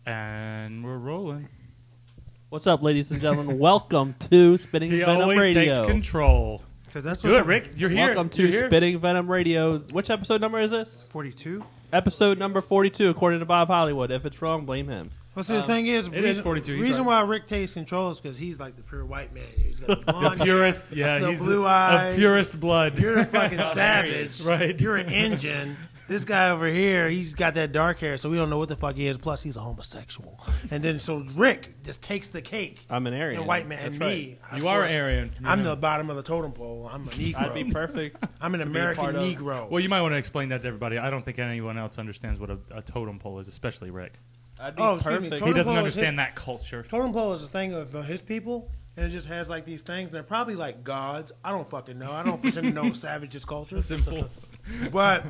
And we're rolling. What's up, ladies and gentlemen? Welcome to Spitting He Venom always Radio. takes control. That's Do it, Rick. You're here. Welcome to Spitting Venom Radio. Which episode number is this? 42. Episode number 42, according to Bob Hollywood. If it's wrong, blame him. Well, see, the thing is, it is 42. The reason why Rick takes control is because he's like the pure white man. He's got the blonde The purest, hair, yeah, the he's blue eyes. of purest blood. You're a fucking savage. Right. You're an engine. This guy over here, he's got that dark hair, so we don't know what the fuck he is. Plus, he's a homosexual. And then, so Rick just takes the cake. I'm an Aryan. And white man. That's and right. me. You are Aryan. I'm the bottom of the totem pole. I'm a Negro. I'd be perfect. I'm an American Negro. Well, you might want to explain that to everybody. I don't think anyone else understands what a totem pole is, especially Rick. I'd be Excuse me, perfect. totem He doesn't pole is understand that culture. Totem pole is a thing of his people, and it just has like these things. They're probably like gods. I don't fucking know. I don't pretend to know savage's culture. Symbols. But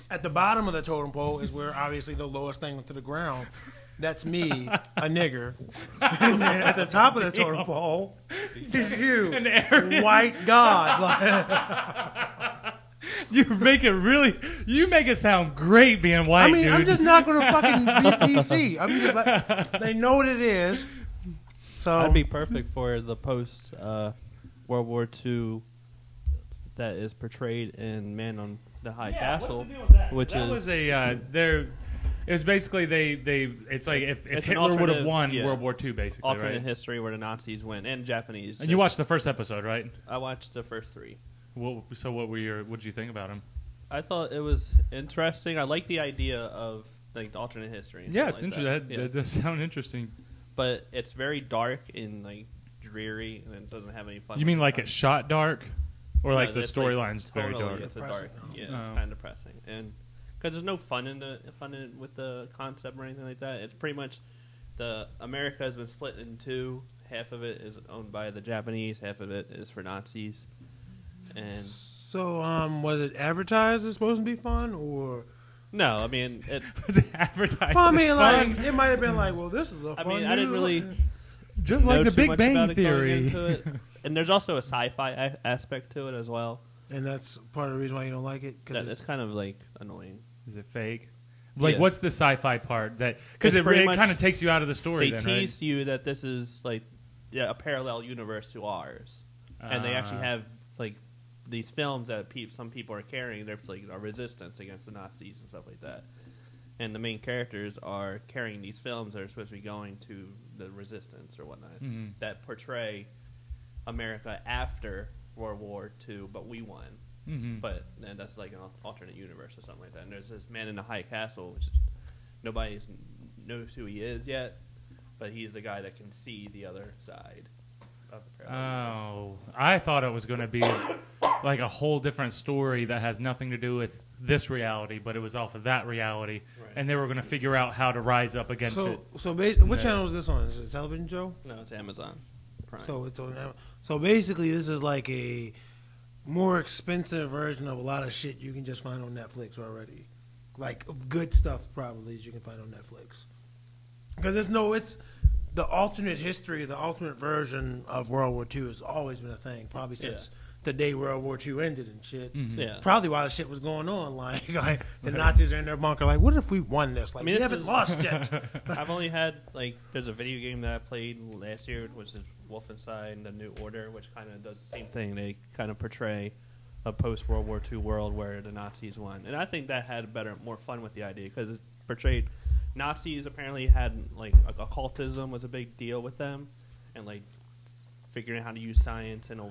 at the bottom of the totem pole is where obviously the lowest thing to the ground. That's me, a nigger. And then at the top of the totem pole is you, An Aryan. white god. You make it sound great being white, I mean, dude. I'm just not going to fucking be PC. I'm just like, they know what it is. So I'd be perfect for the post World War II that is portrayed in Man on the High Castle, what's the deal with that? which that is was a it was basically it's like if It's an Hitler would have alternative, won yeah. World War II, basically, alternate right? history where the Nazis win and Japanese. And you watched the first episode, right? I watched the first three. So what did you think about him? I thought it was interesting. I like the idea of like the alternate history. And Yeah, stuff it's like interesting. that. That does sound interesting. But it's very dark and like dreary, and it doesn't have any fun. You mean like it's shot dark, or like the it's, storyline's very totally, dark? It's a dark, yeah, Oh. kind of depressing, and because there's no fun in it with the concept or anything like that. It's pretty much America has been split in two. Half of it is owned by the Japanese, half of it is for Nazis, and So, was it advertised as supposed to be fun, or? no, I mean it. Was it advertised? Well, I mean, as like fun? it might have been like, well, this is a I fun. mean, I didn't really just know like the too Big much Bang about it going Theory. into it. And there's also a sci-fi aspect to it as well. And that's part of the reason why you don't like it. That it's kind of like annoying. Is it fake? Like, Yeah. what's the sci-fi part that? Because It's pretty it much- kind of takes you out of the story. They then, right? tease you that this is like a parallel universe to ours, and they actually have like these films that some people are carrying. There's like a resistance against the Nazis and stuff like that. And the main characters are carrying these films that are supposed to be going to the resistance or whatnot that portray America after World War II, but we won. But then that's like an alternate universe or something like that. And there's this man in the high castle, which nobody knows who he is yet, but he's the guy that can see the other side of the parallel universe. Oh, I thought it was going to be like a whole different story that has nothing to do with this reality, but it was off of that reality, Right. and they were going to figure out how to rise up against it. So what channel is this on? Is it a television show? No, it's Amazon Prime. So it's on. So basically, this is like a more expensive version of a lot of shit you can just find on Netflix already, like good stuff probably that you can find on Netflix. Because it's the alternate history, the alternate version of World War II has always been a thing, probably since the day World War II ended and shit. Yeah. Probably while the shit was going on, like the Nazis are in their bunker, like, what if we won this? Like, I mean, we this haven't is- lost yet. I've only had there's a video game that I played last year, which is Wolfenstein: The New Order, which kind of does the same thing. They kind of portray a post World War II world where the Nazis won, and I think that had more fun with the idea because it portrayed Nazis apparently had like occultism was a big deal with them, and like figuring out how to use science in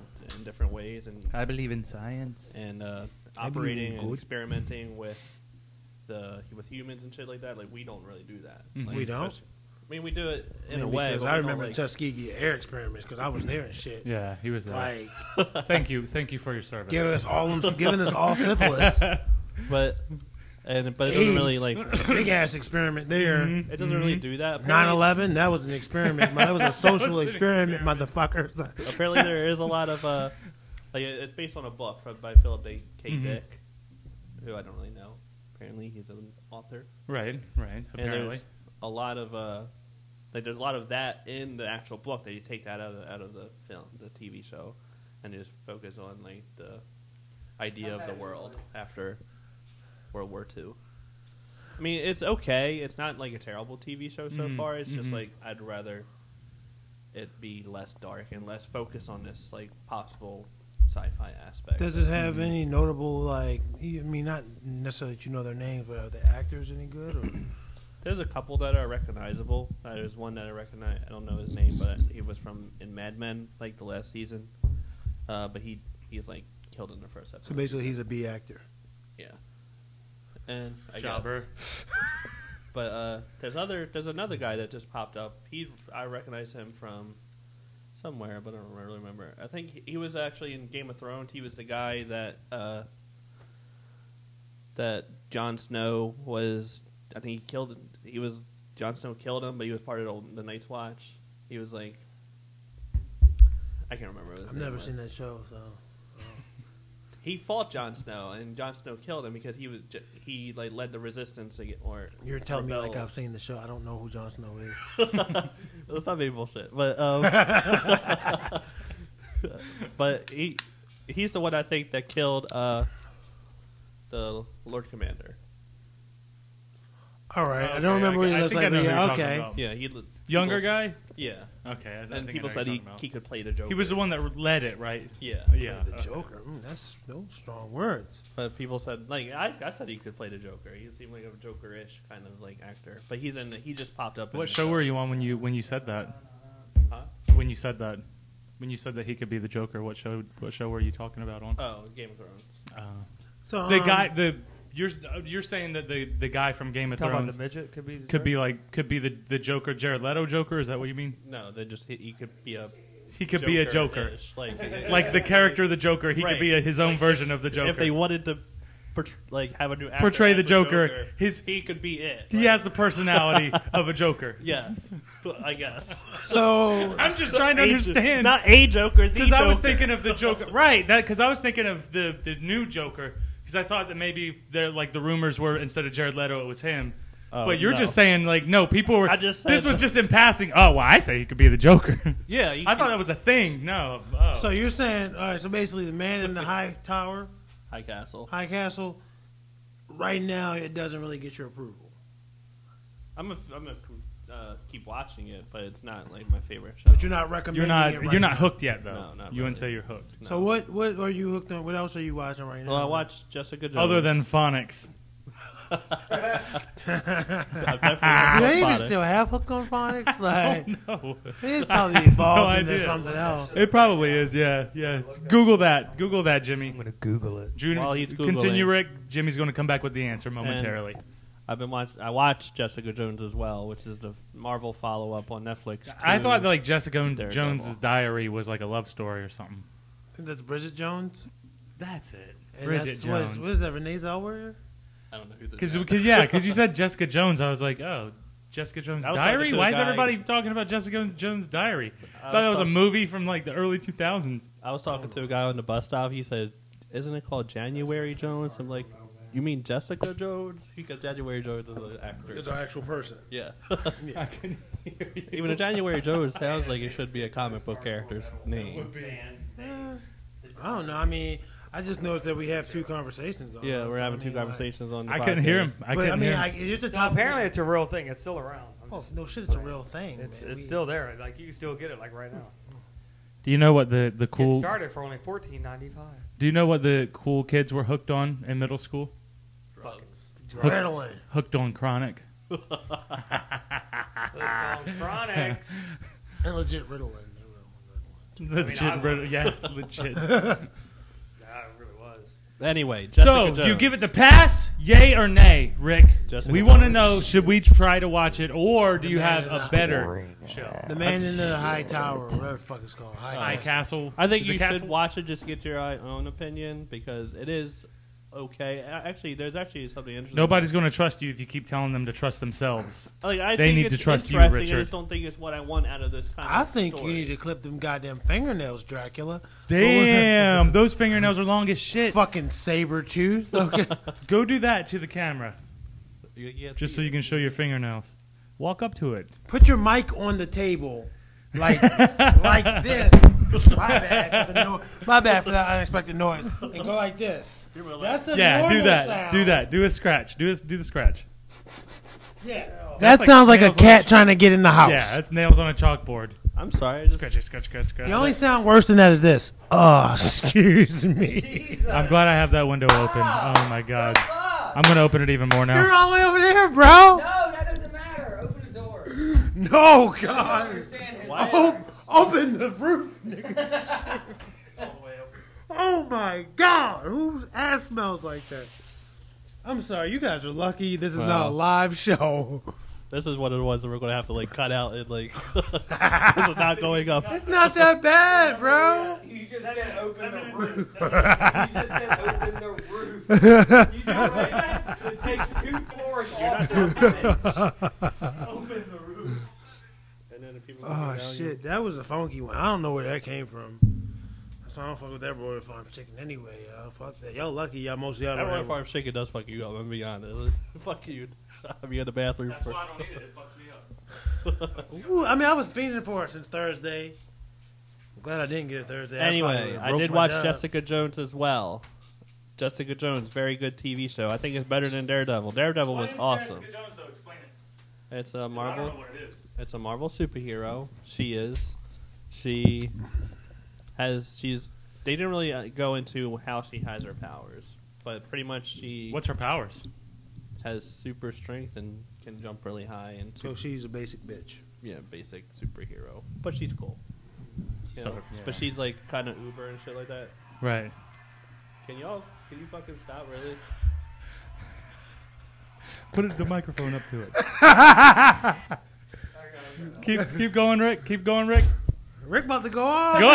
different ways, and I believe in science. and believe operating in and good. experimenting with humans and shit like that. Like we don't really do that. Like, We don't? especially- I mean, we do it in a Because way. but I we don't, remember like, Tuskegee air experiments because I was there and shit. Yeah, he was there. Like, Thank you for your service. giving us all syphilis. but it doesn't really like Big ass experiment there. it doesn't really do that. 9/11, that was an experiment. That was a social experiment, motherfuckers. Apparently, there is a lot of like it's based on a book by Philip K. Dick, who I don't really know. Apparently, he's an author. Right. And Apparently. there's a lot of there's a lot of that in the actual book that you take that out of the film, the TV show, and just focus on like the idea of the world after World War II. I mean, it's okay. It's not like a terrible TV show so far. It's just like I'd rather it be less dark and less focused on this like possible sci-fi aspect. Does it have any notable, like, I mean, not necessarily that you know their names, but are the actors any good? Or? There's a couple that are recognizable. There's one that I recognize. I don't know his name, but he was in Mad Men, like the last season. But he's like killed in the first episode. So basically, he's a B actor. Yeah. And I Jobber. guess. But there's another guy that just popped up. I recognize him from somewhere, but I don't really remember. I think he was actually in Game of Thrones. He was the guy that Jon Snow was. I think he killed. Jon Snow killed him, but he was part of the Night's Watch. He was like, I can't remember what his I've name never was. seen that show, so. He fought Jon Snow, and Jon Snow killed him because he like led the resistance or You're telling me rebel. like I've seen the show. I don't know who Jon Snow is. Let's not be bullshit, but but he's the one I think that killed the Lord Commander. All right, Okay, I don't remember what he I looks think like. I know But who yeah, you're talking okay. about. Yeah, Younger guy? Yeah, Okay. I and think people I know said who he you're talking about. could play the Joker. He was the one that led it, right? Yeah, Yeah. The Joker. That's no strong words. but people said like I said he could play the Joker. He seemed like a Joker-ish kind of like actor, but he just popped up. What show were you on when you said that? Huh? When you said that that he could be the Joker, what show were you talking about on? Oh, Game of Thrones. So The guy you're saying that the guy from Game of Talking about Thrones the midget could be could be the Joker, Jared Leto Joker, is that what you mean? No, they just he could be a. He could be a Joker. Joker-ish, Like the character the Joker, he Right. could be his own version of the Joker. If they wanted to have a new actor Portray as the Joker, he could be it. he has the personality of a Joker. Yes, I guess. So I'm just trying to understand. Not a Joker, the Because I was Joker. thinking of the Joker, right? Because I was thinking of the new Joker. Because I thought that maybe the rumors were instead of Jared Leto, it was him. Oh, but you're no. just saying like no, people were. I just said- this was just in passing. Oh, well, I say he could be the Joker. Yeah, I thought that was a thing. No. Oh. So you're saying, all right, so basically the man in the high tower, High Castle. high castle, right now it doesn't really get your approval. I'm gonna keep watching it, but it's not like my favorite show. But you're not recommending it right you're not now. hooked yet though. No, not You wouldn't really. say you're hooked. No. So what are you hooked on? What else are you watching right now? Well, I watched Jessica Jones. Other than phonics. I've definitely Do they even watched it. still have hooked on phonics? Like, No. it's probably evolved into idea. something else. It probably is. Yeah. Google that, Jimmy. I'm gonna Google it. June, While he's continue, Googling. Rick. Jimmy's going to come back with the answer momentarily. I watched Jessica Jones as well, which is the Marvel follow-up on Netflix. I to thought that like Jessica Daredevil. Jones's diary was like a love story or something. I think that's Bridget Jones. That's it. And Bridget that's, Jones. what is that, Renee Zellweger? I don't know who this Because you said Jessica Jones, I was like, oh, Jessica Jones' I was talking diary. to a Why is guy- everybody talking about Jessica Jones' diary? I I thought was it was a talk- movie from like the early 2000s. I was talking to a guy on the bus stop. He said, "Isn't it called January Jones?" I'm like, "You mean Jessica Jones?" Because January Jones is an actor. It's an actual person. Yeah. I can hear you. Even a January Jones sounds like it should be a comic book character's name. I don't know. I mean, I just noticed that we have two conversations going. Yeah, on, we're so having I two mean, like- conversations on the I couldn't hear him. podcast. I But I couldn't mean, hear him. it's the No, top. apparently it's a real thing. It's still around. Oh, no shit, it's a real thing. It's man. still there. Like you can still get it like right now. Do you know what the It cool? started for only $14.95. Do you know what the cool kids were hooked on in middle school? Drugs. Ritalin. Hooked on chronic. Chronics. And legit Ritalin. Legit, I've- yeah, legit. Yeah, it really was. Anyway, Jessica So Jones. you give it the pass, yay or nay, Rick? Jessica We want to Jones. know: should we try to watch it, or do you man have in a the- better show? The man in the high tower, whatever the fuck it's called. High Castle. I think Is it you Castle? should watch it just to get your own opinion because it is okay. Actually, there's actually something interesting. Nobody's going to trust you if you keep telling them to trust themselves. Like, I They think need it's to trust you, interesting, Richard. I just don't think it's what I want out of this kind I of think story. you need to clip them goddamn fingernails, Dracula. Damn, those fingernails are long as shit. Fucking saber tooth. Okay. Go do that to the camera, You have just to- so you can show your fingernails. Walk up to it. Put your mic on the table, like like this. My bad for that unexpected noise. And go like this. That's a Yeah, normal do that. sound. Do that. Do a scratch. Do the scratch. Yeah. That's That like sounds like a nails on cat trying to get in the house. Yeah, that's nails on a chalkboard. I'm sorry. I just, Scratch. The only sound worse than that is this. Oh, excuse me. Jesus. I'm glad I have that window open. Oh my god. I'm gonna open it even more You're now. all the way over there, bro. No, that doesn't matter. Open the door. No, I God. understand his Open the roof, nigga. Oh my God. Whose ass smells like that? I'm sorry. You guys are lucky. This is not a live show. this is what it was that we're going to have to like cut out and like this is not going up. It's not that bad, bro. You just said open the roof. You just said open the roof. You just said it takes 2 floors off this bitch. Open the roof. And then the people Oh shit, that was a funky one. I don't know where that came from. So I don't fuck with that Royal Farm chicken anyway, y'all. Fuck that. Y'all lucky, y'all. Most of y'all That don't Royal have. Farm chicken does fuck you up. I'm gonna be honest. Fuck you. I'll be in the bathroom That's for. why I don't eat it. It fucks me up. Ooh, I mean, I was fiending for it since Thursday. I'm glad I didn't get it Thursday. Anyway, I broke did my watch job. Jessica Jones as well. Jessica Jones, very good TV show. I think it's better than Daredevil. Daredevil was awesome. Jessica Jones, though? Explain it. It's a I don't Marvel. know what it is. It's a Marvel superhero. She is. She's. They didn't really go into how she has her powers, but pretty much she What's her powers? has super strength and can jump really high and So she's a basic bitch. basic superhero. But she's cool. You So, know, yeah. But she's like kind of Uber and shit like that. Right. Can you fucking stop really? Put the microphone up to it. Keep going, Rick. Keep going, Rick. Rick about to go off. Go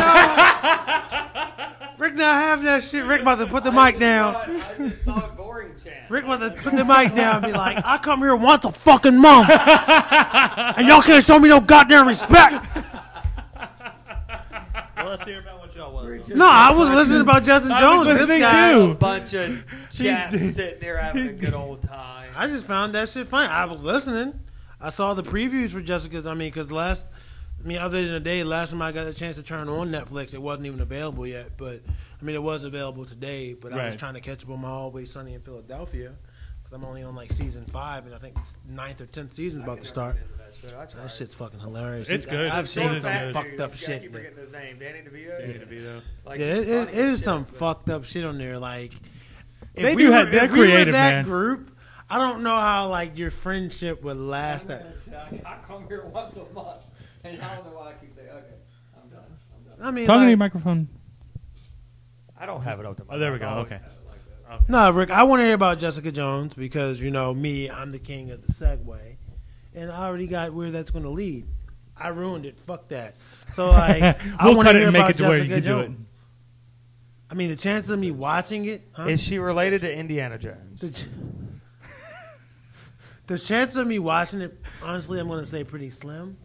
Rick not having that shit. Rick about to put the mic down. I just thought boring chant. Rick about to put the mic down and be like, I come here once a fucking month. And y'all can't show me no goddamn respect. Well, let's hear about what y'all want. No, I was listening about Justin I was Jones. This listening guy, too. A bunch of chaps sitting there having a good old time. I just found that shit funny. I was listening. I saw the previews for Jessica's. Because other than a day, last time I got a chance to turn on Netflix, it wasn't even available yet. But it was available today. But I was Right. trying to catch up on my Always Sunny in Philadelphia because I'm only on like season 5, and I think it's 9th or 10th season about to start. That shit's fucking hilarious. It's good. I've It's seen good. some It's good. fucked up I shit. keep man. forgetting his name. Danny DeVito. Yeah. Like, Yeah, he's funny it as is shit, some but- fucked up shit on there. Like, if They we do were, have- they're if we were creative, that man. group, I don't know how like your friendship would last. That I come here once a month, and I don't know why I keep saying, okay, I'm done. I mean, Talking to like, your microphone. I don't have it up to my Oh, there we mouth. go. I always Okay. have it like that. no, Rick. I want to hear about Jessica Jones because me, I'm the king of the segue, and I already got where that's going to lead. I ruined it. Fuck that. So like, I We'll want to cut it hear and make about it to where you Jessica can do it. Jones. I mean, the chances of me watching it. Huh? Is she related to Indiana Jones? The chance of me watching it, honestly, I'm going to say pretty slim,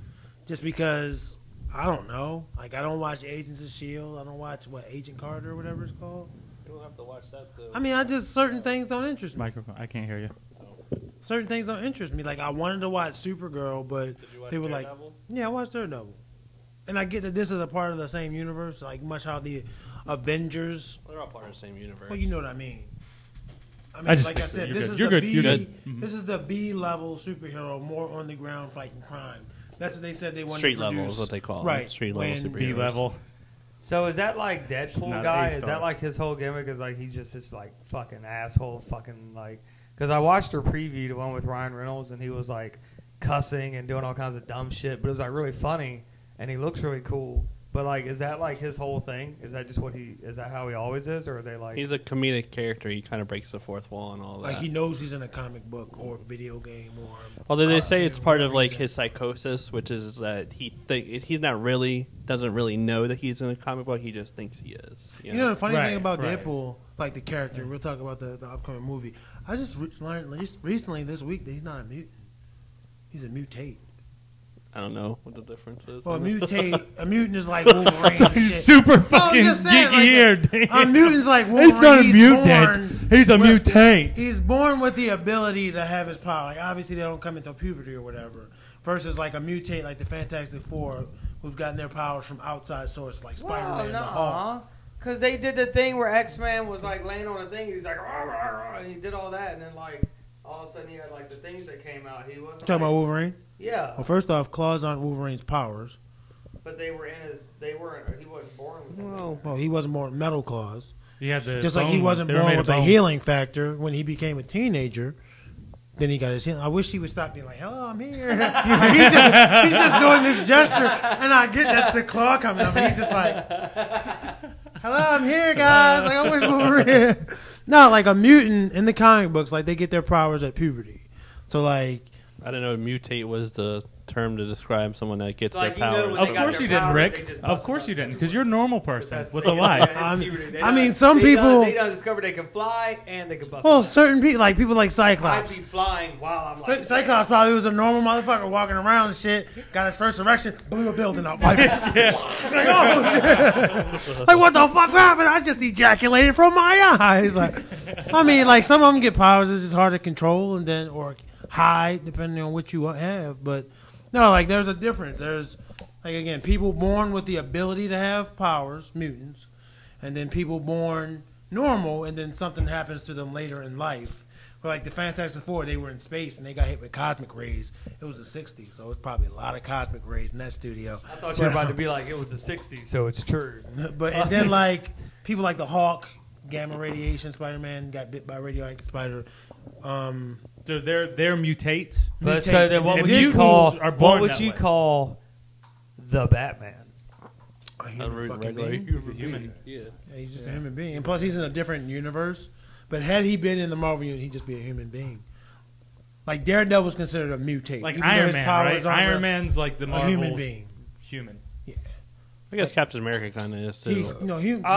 just because I don't know. Like, I don't watch Agents of S.H.I.E.L.D. I don't watch Agent Carter or whatever it's called. You don't have to watch that though. I mean, certain things don't interest me. Microphone. I can't hear you. Certain things don't interest me. Like, I wanted to watch Supergirl, but Did you watch they were like, Daredevil? yeah, I watched Daredevil. And I get that this is a part of the same universe, like much how the Avengers. They're all part of the same universe. Well, you know what I mean. Like I said, you're this good. is You're the good. B. You're good. This is the B level superhero, more on the ground fighting crime. That's what they said they wanted Street to level produce. is what they call it. Right. Street level When- superheroes. B level. So is that like Deadpool Not guy? A-star. Is that like his whole gimmick? Is like he's just this like fucking asshole, fucking like? Because I watched her preview, the one with Ryan Reynolds, and he was like cussing and doing all kinds of dumb shit, but it was like really funny, and he looks really cool. But like, is that like his whole thing? Is that just what he? Is that how he always is, or are they like? He's a comedic character. He kind of breaks the fourth wall and all that. Like he knows he's in a comic book or video game or. Although they say cartoon, it's part of whatever like he's his psychosis, which is that he's not really doesn't really know that he's in a comic book. He just thinks he is. You know the funny Right, thing about right. Deadpool, like the character. We'll talk about the upcoming movie. I just learned recently this week that he's not a mutant. He's a mutate. I don't know what the difference is. Well, a mutant is like Wolverine. and He's shit. super No, I'm fucking just saying, geeky like, here. damn. A mutant's like Wolverine. He's not a He's mutant. born He's a with- mutate. He's born with the ability to have his power. Like obviously they don't come into puberty or whatever. Versus like a mutate like the Fantastic Four, who've gotten their powers from outside sources like Spider-Man and the Hulk. Because they did the thing where X-Man was like laying on a thing, and he's like, rah, rah, rah, and he did all that, and then like all of a sudden he had like the things that came out. He wasn't Talking about Wolverine? Yeah. Well, first off, claws aren't Wolverine's powers. But they were in his. They weren't. He wasn't born with them. Well, he wasn't born with metal claws. He had the Just like he bone- wasn't they were born made with of a bone. healing factor when he became a teenager. Then he got his healing. I wish he would stop being like, "Hello, I'm here." he's just doing this gesture, and I get that the claw coming up, and he's just like, "Hello, I'm here, guys." Like I wish we were here. No, like a mutant in the comic books, like they get their powers at puberty. So like, I didn't know mutate was the term to describe someone that gets It's like, their you know, powers. when Of they got course their you didn't, powers, Rick. they just Of bust course them you out didn't, some because you're a normal person That's- with they a got- life. they got puberty. They I mean, done- some people. They done discovered they can fly and they can bust. Well, them out. certain people, like people like I'd Cyclops. be flying while I'm like. Cyclops probably was a normal motherfucker walking around and shit. Got his first erection, blew a building up. Like, like, oh shit! Like what the fuck happened? I just ejaculated from my eyes. Like, I mean, like some of them get powers. It's just hard to control and then or hide depending on what you have. But no, like there's a difference. There's like again, people born with the ability to have powers, mutants, and then people born normal, and then something happens to them later in life. But like the Fantastic Four, they were in space and they got hit with cosmic rays. It was the 60s, so it was probably a lot of cosmic rays in that studio. I thought you were about to be like it was the '60s, so it's true. But and then like people like the Hawk, gamma radiation, Spider-Man got bit by a radioactive spider. So they're mutates. But Mutate. so then, what And would then you mutants call? are born What would that you way. call the Batman? A human fucking regular being. He's a human. Yeah. Yeah, he's just a human being, and plus he's in a different universe. But had he been in the Marvel universe, he'd just be a human being. Like Daredevil was considered a mutate, Like even though Iron his Man, powers right? aren't Iron real- Man's like the a Marvel human being. Human. I guess Captain America kind of is too. He's he's I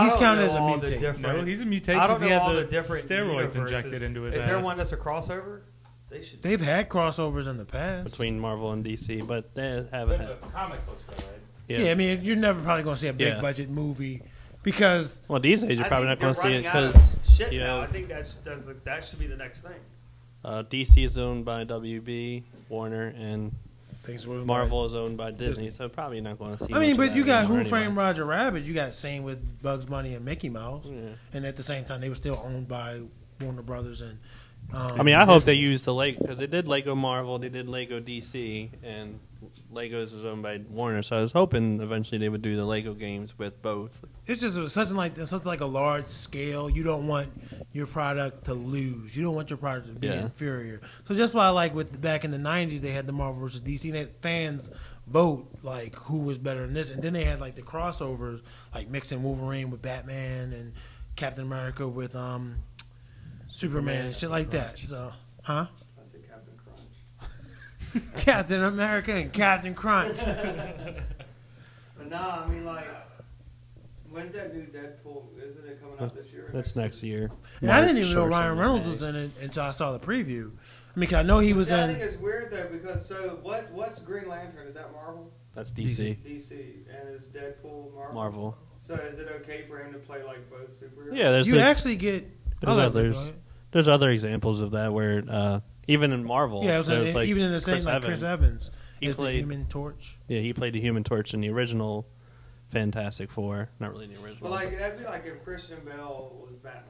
don't counted know as a all the mutate. different- No, he's a mutate I don't because he know had all the, the different steroids universes. injected into his Is ass. there one that's a crossover? They should. They've had crossovers in the past. between Marvel and DC, but they haven't had. comic books, though, right? Yeah, I mean you're never probably going to see a big Yeah. budget movie because Well, these days you're I probably think not going to they're see it running out because of shit you now. know, I think that should be the next thing. DC is owned by WB, Warner, and things were Marvel is owned by Disney. So probably not going to see. I mean, much of but that you got anymore Who Framed anyway. Roger Rabbit. You got same with Bugs Bunny and Mickey Mouse, Yeah. and at the same time they were still owned by Warner Brothers and. I mean, I hope they use the Lego because they did Lego Marvel, they did Lego DC, and Legos is owned by Warner. So I was hoping eventually they would do the Lego games with both. It's just something like a large scale. You don't want your product to lose. You don't want your product to be Yeah. inferior. So that's why I like with back in the '90s they had the Marvel versus DC. They had fans vote like who was better than this, and then they had like the crossovers, like mixing Wolverine with Batman and Captain America with Superman and shit like that. So, huh? I said Captain Crunch. Captain America and Captain Crunch. But nah, I mean like, when's that new Deadpool? Isn't it coming out this year? That's next year. And I didn't even know March or Ryan something. Reynolds was in it until I saw the preview. I mean, 'cause I know he was See, I in. think it's weird though because so what's Green Lantern? Is that Marvel? That's DC. DC and is Deadpool Marvel? Marvel. So is it okay for him to play like both superheroes? Yeah, there's You actually get. there's Oh, others. go ahead. There's other examples of that where even in Marvel, Yeah, it was there was, like, even in the same Chris like Evans. Chris Evans He is the played- Human Torch. Yeah, he played the Human Torch in the original Fantastic Four. Not really the original. But like that'd be like if Christian Bale was Batman.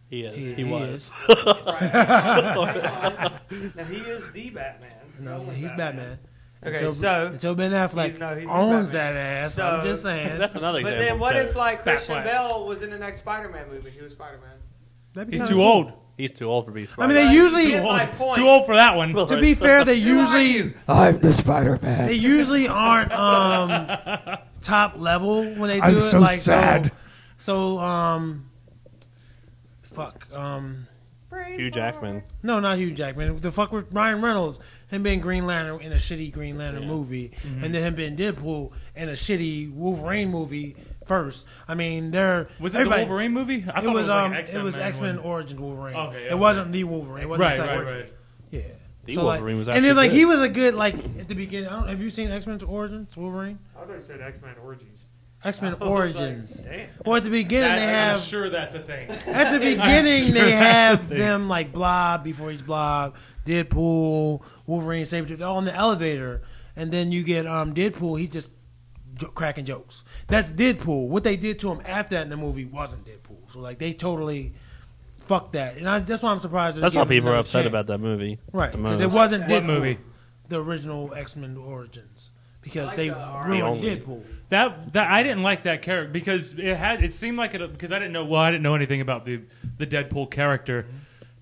he is. He He was. Right. Now he is the Batman. No, one's he's Batman. Okay, so until Ben Affleck he's the owns Batman. that ass. So- I'm just saying. That's another But example. then what if like Christian Batfleck. Bell was in the next Spider-Man movie? He was Spider-Man. That'd be He's kinda too cool. old. He's too old for being I Spider-Man. mean, they usually Get my point. Too old for that one. to be fair, they Who are usually you? I'm the Spider-Man. they usually aren't top level when they do I'm it. so like, sad. So fuck Hugh Jackman. no, not Hugh Jackman. The fuck with Ryan Reynolds, him being Green Lantern in a shitty Green Lantern movie, and then him being Deadpool in a shitty Wolverine movie first. I mean, they're Was it everybody- the Wolverine movie? I It thought was like it was X-Men X-Men when- Origins Wolverine. Okay, It okay. wasn't the Wolverine. It wasn't Right, the second right, one. right. Yeah. The So, Wolverine was and actually then like good. he was a good like at the beginning. Have you seen X-Men Origins Wolverine? I thought you said X-Men Origins. X-Men I was Origins. Like, damn. Well, at the beginning I'm they have sure that's a thing. at the beginning sure they have that's a thing. them like Blob before he's Blob, Deadpool, Wolverine, Sabretooth, they're all in the elevator, and then you get Deadpool. He's just cracking jokes. That's Deadpool. What they did to him after that in the movie wasn't Deadpool. So like they totally fuck that. And that's why I'm surprised. That's why people are upset about that movie. Right, the because most. it wasn't What Deadpool, movie? the original X-Men Origins, because like they the ruined only- Deadpool. That I didn't like that character because it seemed like it because I didn't know anything about the Deadpool character,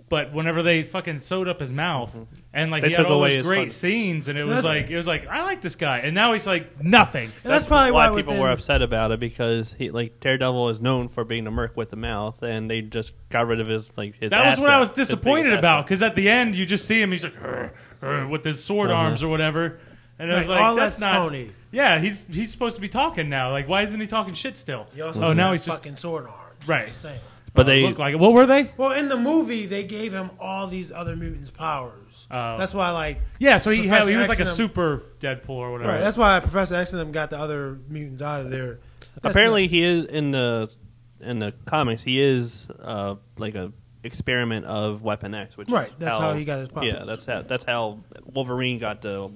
but whenever they fucking sewed up his mouth and like They he had took all away those his great fun. scenes and it That's- was like I like this guy and now he's like nothing. And that's probably why people within- were upset about it because Daredevil is known for being a merc with the mouth, and they just got rid of his That was asset, what I was his biggest disappointed about asset. because at the end you just see him he's like with his sword arms or whatever and it was Right, like all that's that's not Tony. Yeah, he's supposed to be talking now. Like why isn't he talking shit still? He also Oh, now has he's just fucking sword arms. Right. Just saying. But they look like it. What were they? Well, in the movie, they gave him all these other mutants' powers. Oh. That's why, like, Yeah, so he Professor was like a X and them- super Deadpool or whatever. right. That's why Professor X and them got the other mutants out of there. That's apparently he is in the comics. He is like a experiment of Weapon X, which Right, is that's how he got his powers. Yeah, that's how Wolverine got the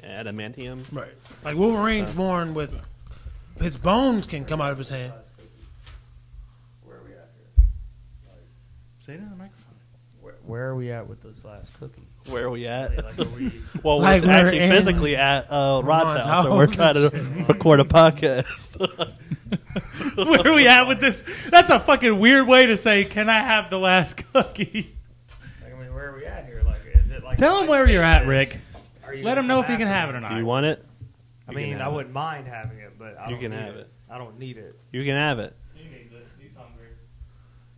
adamantium. right. Like Wolverine's born with his bones can come out of his hand. Where are we at here? Say it on the microphone. Where are we at with this last cookie? Where are we at? Like, are we? Well, Like we're we're actually in physically at Rod's Ron's house, and we're house trying and to record a podcast. Where are we at with this? That's a fucking weird way to say, can I have the last cookie? Like, I mean, where are we at here? Like, is it like? Tell him like, where you're at, is- Rick. are you Let gonna him know come if he can after have it me? or not. Do you want it? I You mean, can I have it. wouldn't mind having it, but I You don't can need have it. I don't need it. You can have it. He needs it. He's hungry.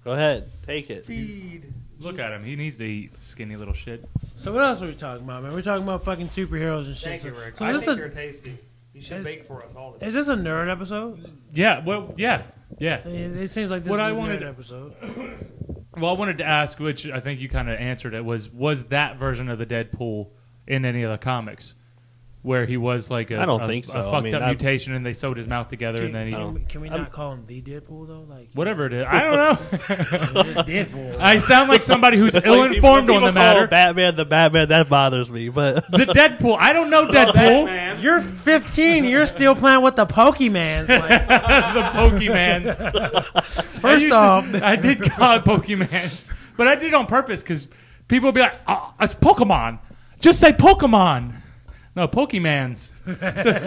Go ahead, take it. Feed. Look at him. He needs to eat, skinny little shit. So what else are we talking about, man? We're talking about fucking superheroes and shit. Thank you, Rick. So I this think a- you're tasty. You should Is- bake for us all the time. is this a nerd episode? Yeah, well, yeah. It seems like this What is I a wanted- nerd episode. Well, I wanted to ask, which I think you kind of answered it, was that version of the Deadpool in any of the comics? Where he was like I don't think so. a I fucked mean, up I- mutation and they sewed his mouth together and then he... Can we not call him the Deadpool though? Like Whatever it is. I don't know. Deadpool. I sound like somebody who's ill-informed on the matter. Batman, the Batman, that bothers me. But The Deadpool. I don't know Deadpool. You're 15. You're still playing with the Pokemans. Like, The Pokemans. first off, I did call it Pokemans, but I did it on purpose because people would be like, oh, "It's Pokemon." Just say Pokemon. No, Pokemans.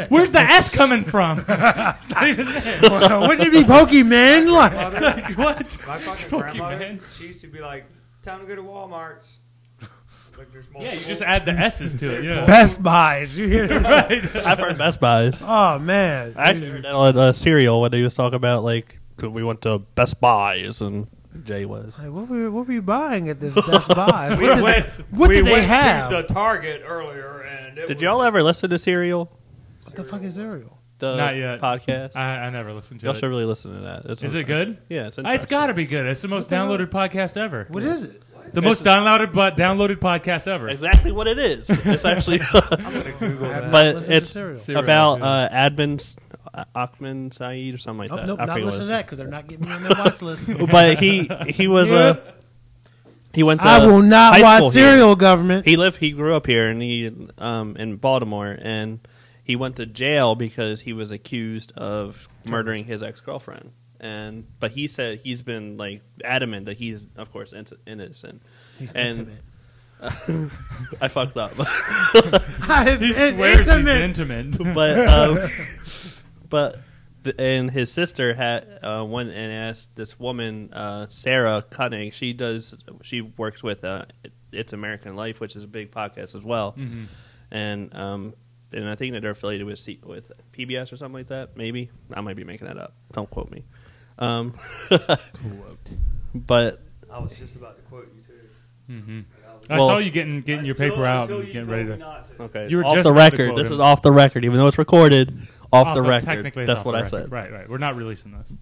Where's the S coming from? It's not even there. wouldn't it be Pokemon? Like, Like, what? My fucking Pokemans. grandmother, she used to be like, "Time to go to Walmart's." Like, there's multiple. Yeah, you just add the S's to it. Yeah. Best Buys. You hear this? Right. I've heard Best Buys. Oh man. I actually heard that on Serial when they was talking about like we went to Best Buys and Jay was. Like, what were you buying at this Best Buy? We went. What we did they went have? to the Target earlier, and it Did was y'all ever listen to Serial? What the fuck is cereal? The Not yet. podcast. I never listened to Y'all it. should really listen to that. It's Is it good? Yeah, it's It's got to be good. It's the most the hell? downloaded podcast ever. What is it? The most downloaded podcast ever. exactly what it is. It's actually, I'm gonna Google that. but Listen to it's cereal. Serial, about yeah. Ahmed Saeed or something like Oh, that. nope, I not forget what listening to it that because they're not getting me on their watch list. is. But he was he went to I will not high school watch here. cereal, government. He grew up here and he in Baltimore, and he went to jail because he was accused of murdering his ex-girlfriend. But he said he's been like adamant that he's of course innocent. He's and- intimate. I fucked up. He swears he's intimate. And his sister had went and asked this woman, Sarah Koenig. She works with It's American Life, which is a big podcast as well, and I think that they're affiliated with PBS or something like that. Maybe I might be making that up. Don't quote me. But I was just about to quote you too. I Well- saw you getting your paper out and getting ready to. okay, You were off just the about to record. quote This him. is off the record, even though it's recorded. Off the record. Technically, it's That's off what the I record. said. Right. We're not releasing this.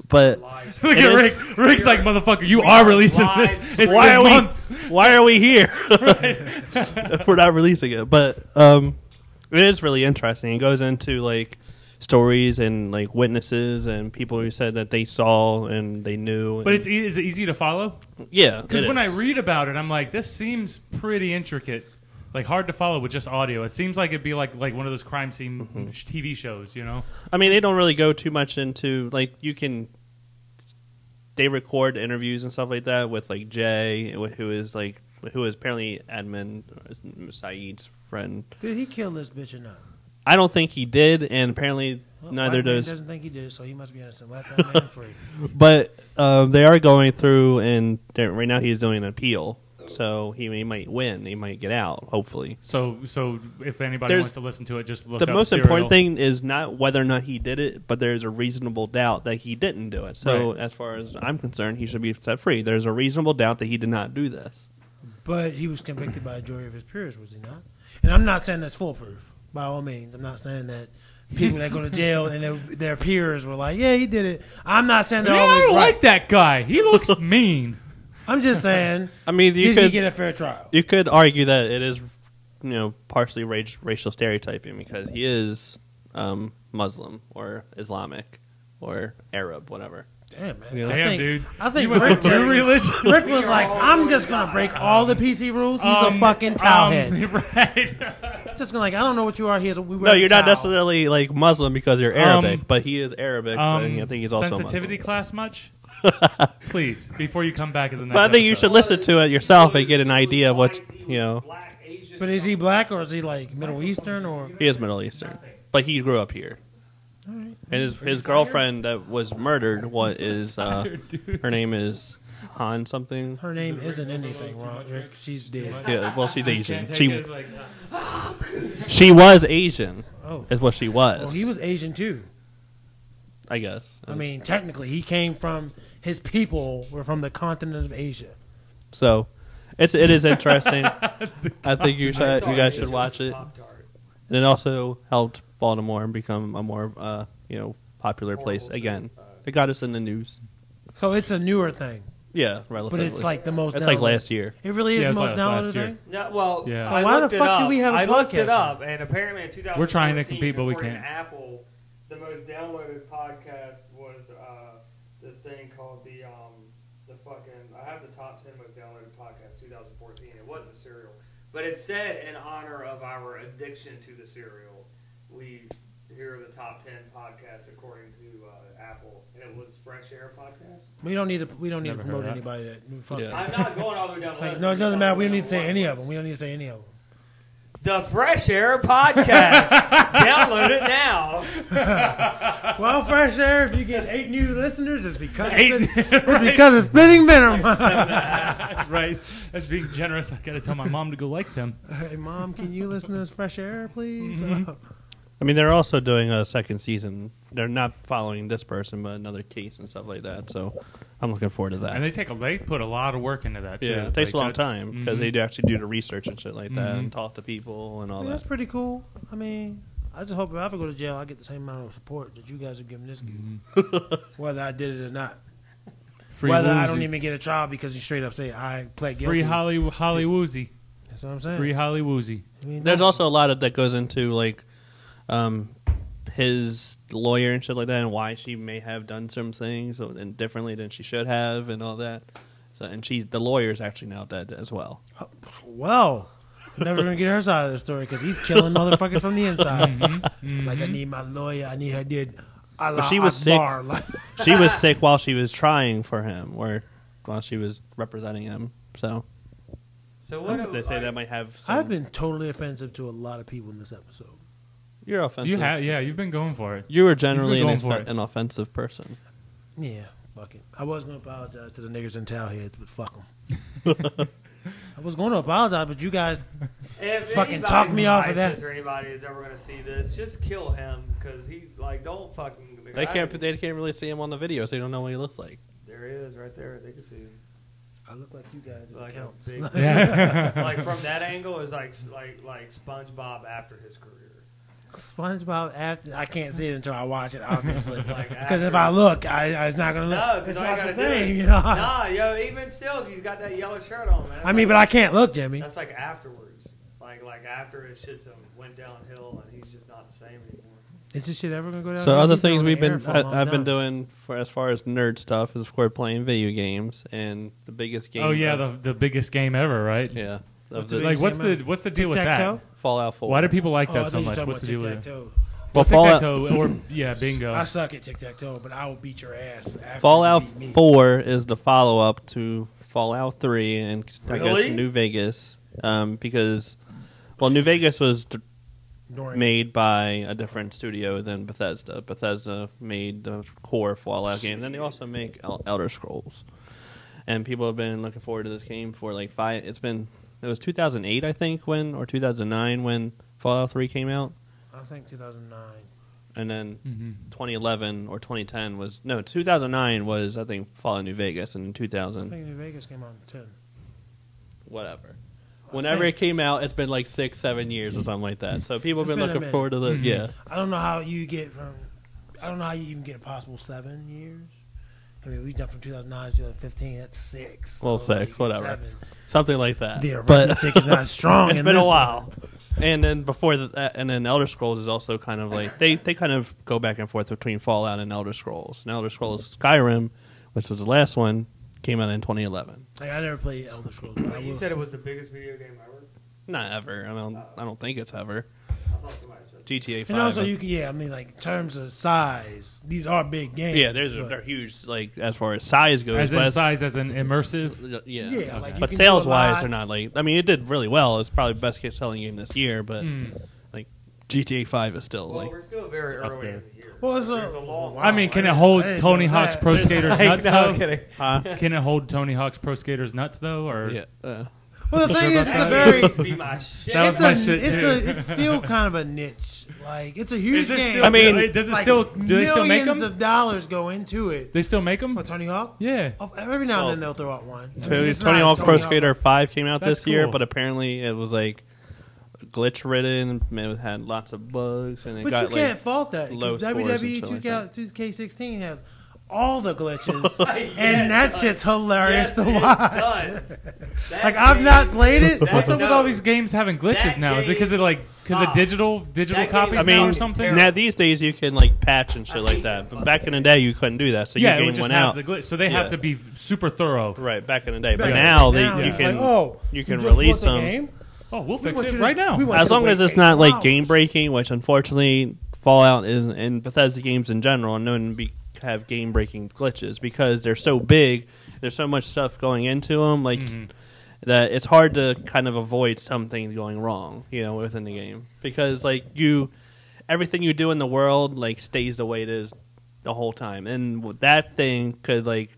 But Look It at is- Rick. Rick's like, motherfucker, you are releasing live. this. It's why been are we? months. Why are we here? If we're not releasing it, but it is really interesting. It goes into like stories and like witnesses and people who said that they saw and they knew. But is it easy to follow? yeah, Because it when I is. read about it, I'm like, this seems pretty intricate. Like, hard to follow with just audio. It seems like it'd be like one of those crime scene TV shows, you know? I mean, they don't really go too much into like you can they record interviews and stuff like that with like Jay, who is apparently Edmund Saeed's friend. Did he kill this bitch or not? I don't think he did, and apparently neither White man does. doesn't think he did, so he must be innocent. Let that man free. But they are going through, and right now he's doing an appeal. So he might win. He might get out, hopefully. So if anybody wants to listen to it, just look up the most Serial. important thing is not whether or not he did it, but there's a reasonable doubt that he didn't do it. So Right. as far as I'm concerned, he should be set free. There's a reasonable doubt that he did not do this. But he was convicted by a jury of his peers, was he not? And I'm not saying that's foolproof, by all means. I'm not saying that people that go to jail and their peers were like, yeah, he did it. I'm not saying they're Yeah, always I right. like that guy. He looks mean. I'm just saying, I mean, did he get a fair trial? You could argue that it is, partially racial stereotyping because he is Muslim or Islamic or Arab, whatever. Damn, man. Damn, dude. I think You went Rick, to two religions? Rick was like, I'm just going to break all the PC rules. He's a fucking towelhead. Right. Just like, I don't know what you are. No, you're not necessarily like Muslim because you're Arabic, but he is Arabic. But I think he's also sensitivity Muslim. class much? Please, before you come back in the next But I think you episode. should listen to it yourself and get an idea of what Black, Asian, But is he black or is he like Middle Eastern or? He is Middle Eastern, but he grew up here. And his girlfriend that was murdered, her name is Han something. Her name isn't anything wrong, Rick. She's dead. Yeah, well, she's Asian. Can't take it as like, She was Asian, Oh. is what she was. Well, he was Asian too. I guess. I mean, technically, he came from his people were from the continent of Asia. So, it is interesting. I think you guys should watch it. And it also helped Baltimore become a more popular place again. It got us in the news. So it's a newer thing, Yeah, but relatively. it's like the most. It's like downloaded. last year. It really is Yeah, the it's most like last downloaded year. thing. Yeah, well, Yeah. So I why the looked it fuck up. do we have a I looked it podcast? up, and apparently in 2014, We're trying to compete, but we according can't. to Apple, the most downloaded podcast was this thing called the fucking. I have the top 10 most downloaded podcast 2014. It wasn't the Serial, but it said in honor of our addiction to the Serial, here are the top 10 podcasts according to Apple, and it was Fresh Air Podcast. We don't need to. We don't need Never to promote heard that. anybody that. Fuck Yeah. I'm not going all the way down the Like, list. no, it doesn't matter. We don't need to say One any was of them. We don't need to say any of them. The Fresh Air Podcast. Download it now. Well, Fresh Air, if you get 8 new listeners, it's because Eight. it's because of spitting venom. right. That's being generous. I got to tell my mom to go like them. Hey, Mom, can you listen to this Fresh Air, please? I mean, they're also doing a second season. They're not following this person, but another case and stuff like that. So I'm looking forward to that. And they put a lot of work into that, too. Yeah, it takes a long time because they do. do actually do the research and shit like that and talk to people and all That's that. pretty cool. I mean, I just hope if I ever go to jail, I get the same amount of support that you guys have given this dude, whether I did it or not. Free Whether I Woozy. don't even get a trial because you straight up say I pled guilty. Free Holly Woozy. That's what I'm saying. Free Holly Woozy. I mean, There's also a lot of that goes into like his lawyer and shit like that, and why she may have done some things and differently than she should have, and all that. So, and the lawyer is actually now dead as well. well, I'm never gonna get her side of the story because he's killing motherfuckers from the inside. Like I need my lawyer. I need her dead. But she was sick. Like, She was sick while she was trying for him, or while she was representing him. So So they say that might have. I've been totally offensive to a lot of people in this episode. You're offensive. You have, yeah, you've been going for it. You were generally going for it. an offensive person. Yeah, fuck it. I was going to apologize to the niggers and towel heads, but fuck them. I was going to apologize, but you guys If fucking anybody talk me from off of ISIS that. Or anybody is ever going to see this, just kill him because he's like, don't fucking. They can't really see him on the video, so you don't know what he looks like. There he is, right there. They can see him. I look like you guys. It Like a counts. big, Yeah. like from that angle is like SpongeBob after his career. SpongeBob. After I can't see it until I watch it, obviously. Like Because if after- I look, it's not gonna look. No, because it's all you not gotta the do same, is you know? nah, yo. Even still, if he's got that yellow shirt on, man. I mean, but I can't look, Jimmy. that's like afterwards, like after his shit went downhill and he's just not the same anymore. Is this shit ever gonna go down? So He's other been things on we've the air been for a long I've been time. doing for as far as nerd stuff is of course playing video games, and the biggest game. Oh yeah, the biggest game ever, right? yeah. What's of the the Like biggest game ever? what's the deal with Tic-tac-toe? that? Fallout 4. Why do people like Oh, I that thought so you were much? talking What's the about deal with it? tic-tac-toe. Well, Fallout tic-tac-toe or bingo. I suck at tic-tac-toe, but I will beat your ass. After Fallout you beat me. 4 is the follow-up to Fallout 3 and I guess Really? New Vegas because New Vegas was made by a different studio than Bethesda. Bethesda made the core Fallout game. Then they also make Elder Scrolls. And people have been looking forward to this game for like 5. It was 2008, I think, or 2009 when Fallout 3 came out. I think 2009. And then 2011 or 2010 was 2009 was I think Fallout New Vegas, and in 2000 I think New Vegas came out in 10. whatever. Whenever it came out, it's been like 6-7 years or something like that. So people have It's been been a looking minute. forward to the yeah. I don't know how you get from. I don't know how you even get a possible 7 years. I mean, we done from 2009 to 2015. That's 6. Well, So, 6, whatever. 7. Something like that. The But arithmetic is not strong. it's in been a this while. one. And then before that, and then Elder Scrolls is also kind of like they kind of go back and forth between Fallout and Elder Scrolls. And Elder Scrolls Skyrim, which was the last one, came out in 2011. Like, I never played Elder Scrolls. But I You will said it was the biggest video game ever. Not ever. I don't think it's ever. I thought somebody said. GTA 5. And also, you can, I mean, like, in terms of size, these are big games. yeah, but- they're huge. Like as far as size goes, As in but size, as in immersive. yeah. Yeah, like, you But can do sales a wise, lot. they're not like. I mean, it did really well. It's probably the best selling game this year, but like GTA 5 is still Well, like. we're still very early there. in the year. Well, it's There's a long. wow, I mean, can I it didn't- hold I didn't Tony know Hawk's that. Pro Skater's nuts no, though? I'm kidding. Can it hold Tony Hawk's Pro Skater's nuts though? Or Yeah. Well, the thing Sure is, it's about a that? very. Used to be my shit. That was It's my a, shit, it's too. it's still kind of a niche. Like, it's a huge is there game. still? I mean, does it Like, still? Do they still make millions them? of dollars go into it. They still make them? What, Tony Hawk? Yeah. Oh, every now and Well, then they'll throw out one. I mean, Tony it's not Hawk Pro Tony Skater 5 came out That's this year, cool. but apparently it was like glitch ridden. It had lots of bugs, and it But got you can't like fault that. low Because scores and WWE shit like that. 2K16 has all the glitches, Yes, and that like- shit's hilarious Yes, to it watch. does. That Like, I've game- not played it. that- What's up with no. all these games having glitches That now? Is it because game- of Bob, digital that game copies is now or I something? terrible. now these days you can like patch and shit like that, but back in the day you couldn't do that. So Yeah, your it would game just went have out. the glitch. So they Yeah. have to be super thorough. Right, back in the day. But Back now, then, you it's can like, oh, you can just release want the them game? Oh, we'll We fix want it you to- right now. we want as you to long as wait it's not 8 like hours. game breaking, which unfortunately Fallout is and Bethesda games in general are known to have game breaking glitches because they're so big. There's so much stuff going into them, like that it's hard to kind of avoid something going wrong, within the game because like everything you do in the world like stays the way it is the whole time, and that thing could like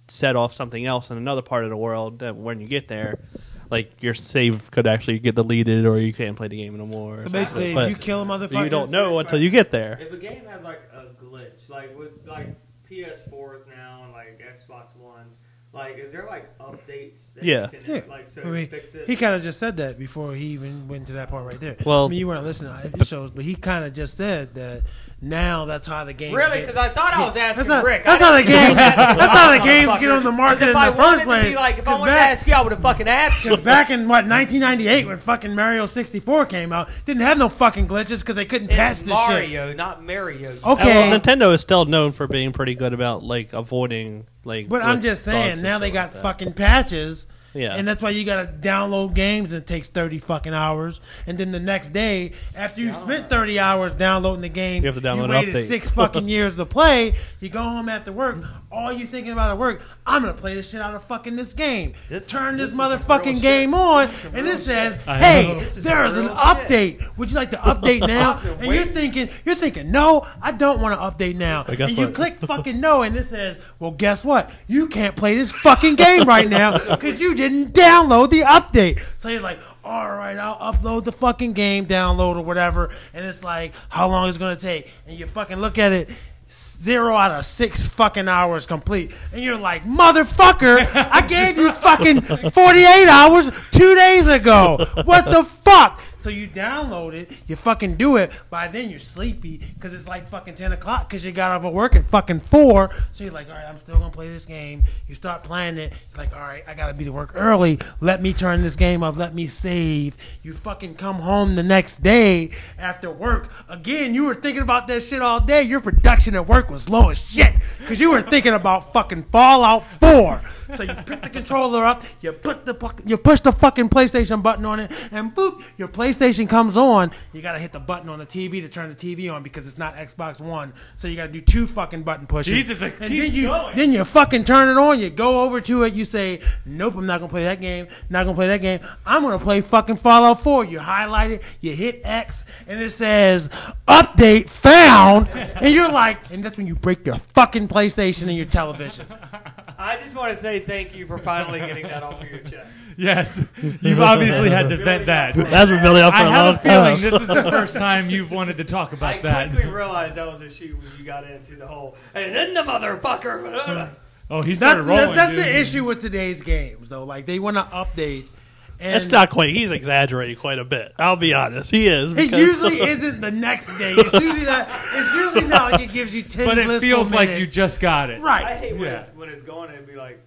set off something else in another part of the world that when you get there. Like your save could actually get deleted, or you can't play the game anymore. So basically, But if you kill a motherfucker, you don't know until you get there. If a game has like a glitch, like with like PS4s now and like Xbox Ones, like is there like updates? That Yeah. You can, Yeah. Like so I mean, fix it. he kind of just said that before he even went to that part right there. Well- I mean, you weren't listening to the shows, but he kind of just said that now that's how the game. Really? Because I thought I was asking Rick. That's I how the didn't think game. I was asking That's how the motherfucker. games get on the 'Cause market in if the I first wanted to place. be like, if I 'Cause wanted to ask you, I would have fucking asked you. Because back in 1998 when fucking Mario 64 came out, didn't have no fucking glitches because they couldn't patch It's this shit. Mario, not Mario. Okay, Well, Nintendo is still known for being pretty good about like avoiding like. but I'm glitch just bugs saying and now they shit got like that. fucking patches. Yeah. And that's why you gotta download games and it takes 30 fucking hours. And then the next day, after you spent 30 hours downloading the game, You have to download an waited update. 6 fucking years to play, you go home after work, all you thinking about at work, I'm gonna play this shit out of fucking this game. Turn this this is some motherfucking real game shit. on, This is some and real it says, I know. hey, This is there's some an real update. Would you like to update now? I've been And waiting. you're thinking, no, I don't want to update now. But guess And you what? click fucking no, and it says, well, guess what? You can't play this fucking game right now because you didn't download the update. So you're like, all right, I'll upload the fucking game, download or whatever. And it's like, how long is it going to take? And you fucking look at it, 0 out of 6 fucking hours complete. And you're like, motherfucker, I gave you fucking 48 hours 2 days ago. What the fuck? So you download it, you fucking do it. By then you're sleepy because it's like fucking 10 o'clock because you got off of work at fucking 4. So you're like, all right, I'm still going to play this game. You start playing it. You're like, all right, I got to be to work early. Let me turn this game off. Let me save. You fucking come home the next day after work. Again, you were thinking about that shit all day. Your production at work was low as shit because you were thinking about fucking Fallout 4. So you pick the controller up, you push the fucking PlayStation button on it, and boop, your PlayStation comes on, you gotta hit the button on the TV to turn the TV on because it's not Xbox One. So you gotta do 2 fucking button pushes. Jesus, it and keeps going. then you fucking turn it on. You go over to it. You say, "Nope, I'm not gonna play that game. Not gonna play that game. I'm gonna play fucking Fallout 4." You highlight it. You hit X, and it says "Update found," and you're like, and that's when you break your fucking PlayStation and your television. I just want to say thank you for finally getting that off of your chest. Yes, you've obviously had to vent that. That's been building up for I a have long a feeling time. this is the first time you've wanted to talk I about that. quickly realized that was a shoot when you got into the whole, and then the motherfucker. Oh, he started rolling. That's dude. the issue with today's games, though. Like they want to update. And It's not quite. He's exaggerating quite a bit. I'll be honest. He is. it because- usually isn't the next day. It's usually not. It's usually not like it gives you 10. But it blissful feels like minutes. you just got it. I right. hate when, Yeah. when it's going, it'd be like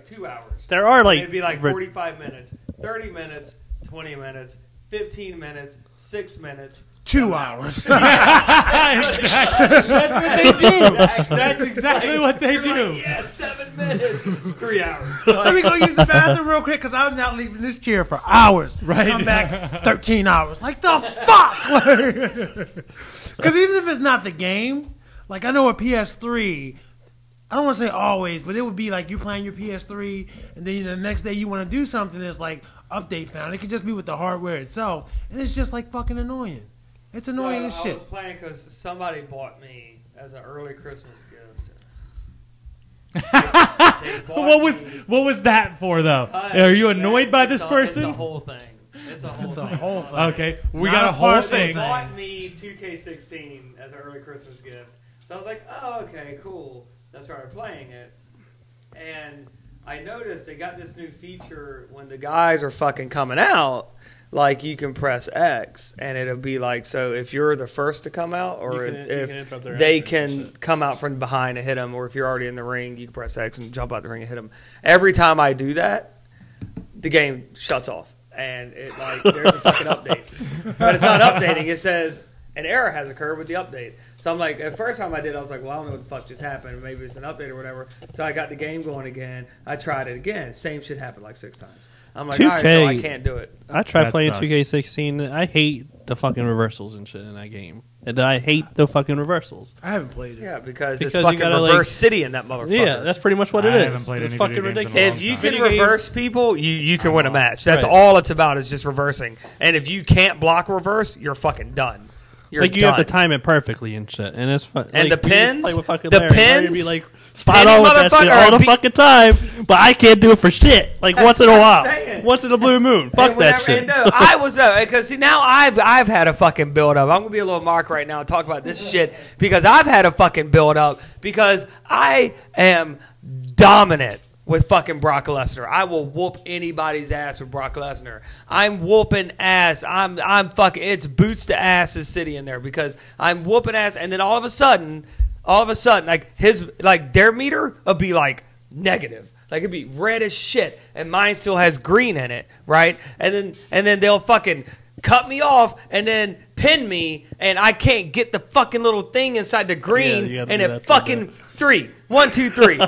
2 hours. There are like It'd be like 45 minutes, 30 minutes, 20 minutes, 15 minutes, 6 minutes. 2 hours. Exactly. That's what they do. That's exactly what they You're do. like, yeah, 7 minutes, 3 hours. Let me go use the bathroom real quick because I'm not leaving this chair for hours. Right. Come back 13 hours. Like the fuck. Because even if it's not the game, like I know a PS3. I don't want to say always, but it would be like you playing your PS3, and then the next day you want to do something that's like update found. It could just be with the hardware itself, and it's just like fucking annoying. It's annoying as I shit. was playing because somebody bought me as an early Christmas gift. They bought What was that for though? me- Are you annoyed by this It's person? a whole thing. It's a whole It's a thing. whole thing. Okay, we Not got a a whole partial They thing. bought me 2K16 as an early Christmas gift. So I was like, oh, okay, cool. I started playing it. And I noticed they got this new feature when the guys are fucking coming out. Like, you can press X, and it'll be like, so if you're the first to come out, or You can if interrupt their they entrance and can shit. come out from behind and hit them, or if you're already in the ring, you can press X and jump out the ring and hit them. Every time I do that, the game shuts off. And it like there's a fucking update. But it's not updating. It says an error has occurred with the update. So I'm like, the first time I did, I was like, well, I don't know what the fuck just happened. Maybe it's an update or whatever. So I got the game going again. I tried it again. Same shit happened like 6 times. I'm like, all right, so 2K I can't do it. I tried That playing sucks. 2K16. I hate the fucking reversals and shit in that game. And I hate the fucking reversals. I haven't played it. Yeah, because it's Because you fucking gotta, reverse like- city in that motherfucker. Yeah, that's pretty much what it I is. haven't played It's any fucking video games in a ridiculous. long If you time. can Video games- reverse people, you can win a match. That's Right. all it's about is just reversing. And if you can't block reverse, you're fucking done. You're like you done. have to time it perfectly and shit, and it's fun. And like, the you pins? play with fucking The Larry. Larry pins? be like spot Pin on with that shit motherfucker all the beat- fucking time, but I can't do it for shit. Like once in a what I'm while, saying. once in a blue moon. Fuck And that whenever- shit. and no, I was because see now I've had a fucking build up. I'm gonna be a little Mark right now and talk about this shit because I've had a fucking build up because I am dominant with fucking Brock Lesnar. I will whoop anybody's ass with Brock Lesnar. I'm whooping ass. I'm fucking. It's boots to asses city in there because I'm whooping ass, and then all of a sudden, like their meter will be like negative. Like it'd be red as shit, and mine still has green in it, right? And then they'll fucking cut me off and then pin me, and I can't get the fucking little thing inside the green, Yeah, you have to and do it that fucking 3, 1, 2, 3. I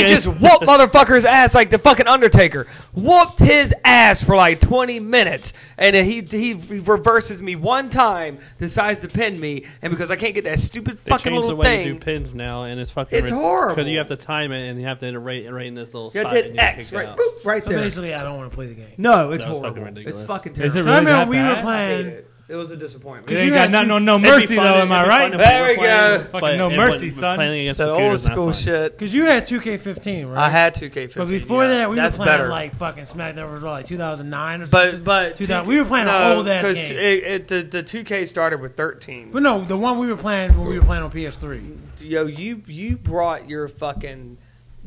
Okay. just whooped motherfucker's ass like the fucking Undertaker. Whooped his ass for like 20 minutes, and then he reverses me one time, decides to pin me, and because I can't get that stupid They fucking changed the little way thing, to do pins now, and it's fucking. It's horrible. because you have to time it, and you have to right in this little you have spot. to and hit you X kick right, out. boop, right So there. basically, I don't want to play the game. No, it's That was horrible. fucking ridiculous. It's fucking Is terrible. it I really remember that we were bad? playing. It was a disappointment. It you ain't had got two- no It'd be mercy fun though, if- am I it'd be right? fun if There we we were playing- go. Fucking no and mercy, when- son. Playing against That computers old is not school fun. shit. Because you had 2K15, right? I had 2K15. But before yeah. that, we That's were playing better. like fucking SmackDown was like 2009 or something. But 2000 we were playing an old ass because game. the 2K started with 13. But no, the one we were playing when we were playing on PS3. Yo, you brought your fucking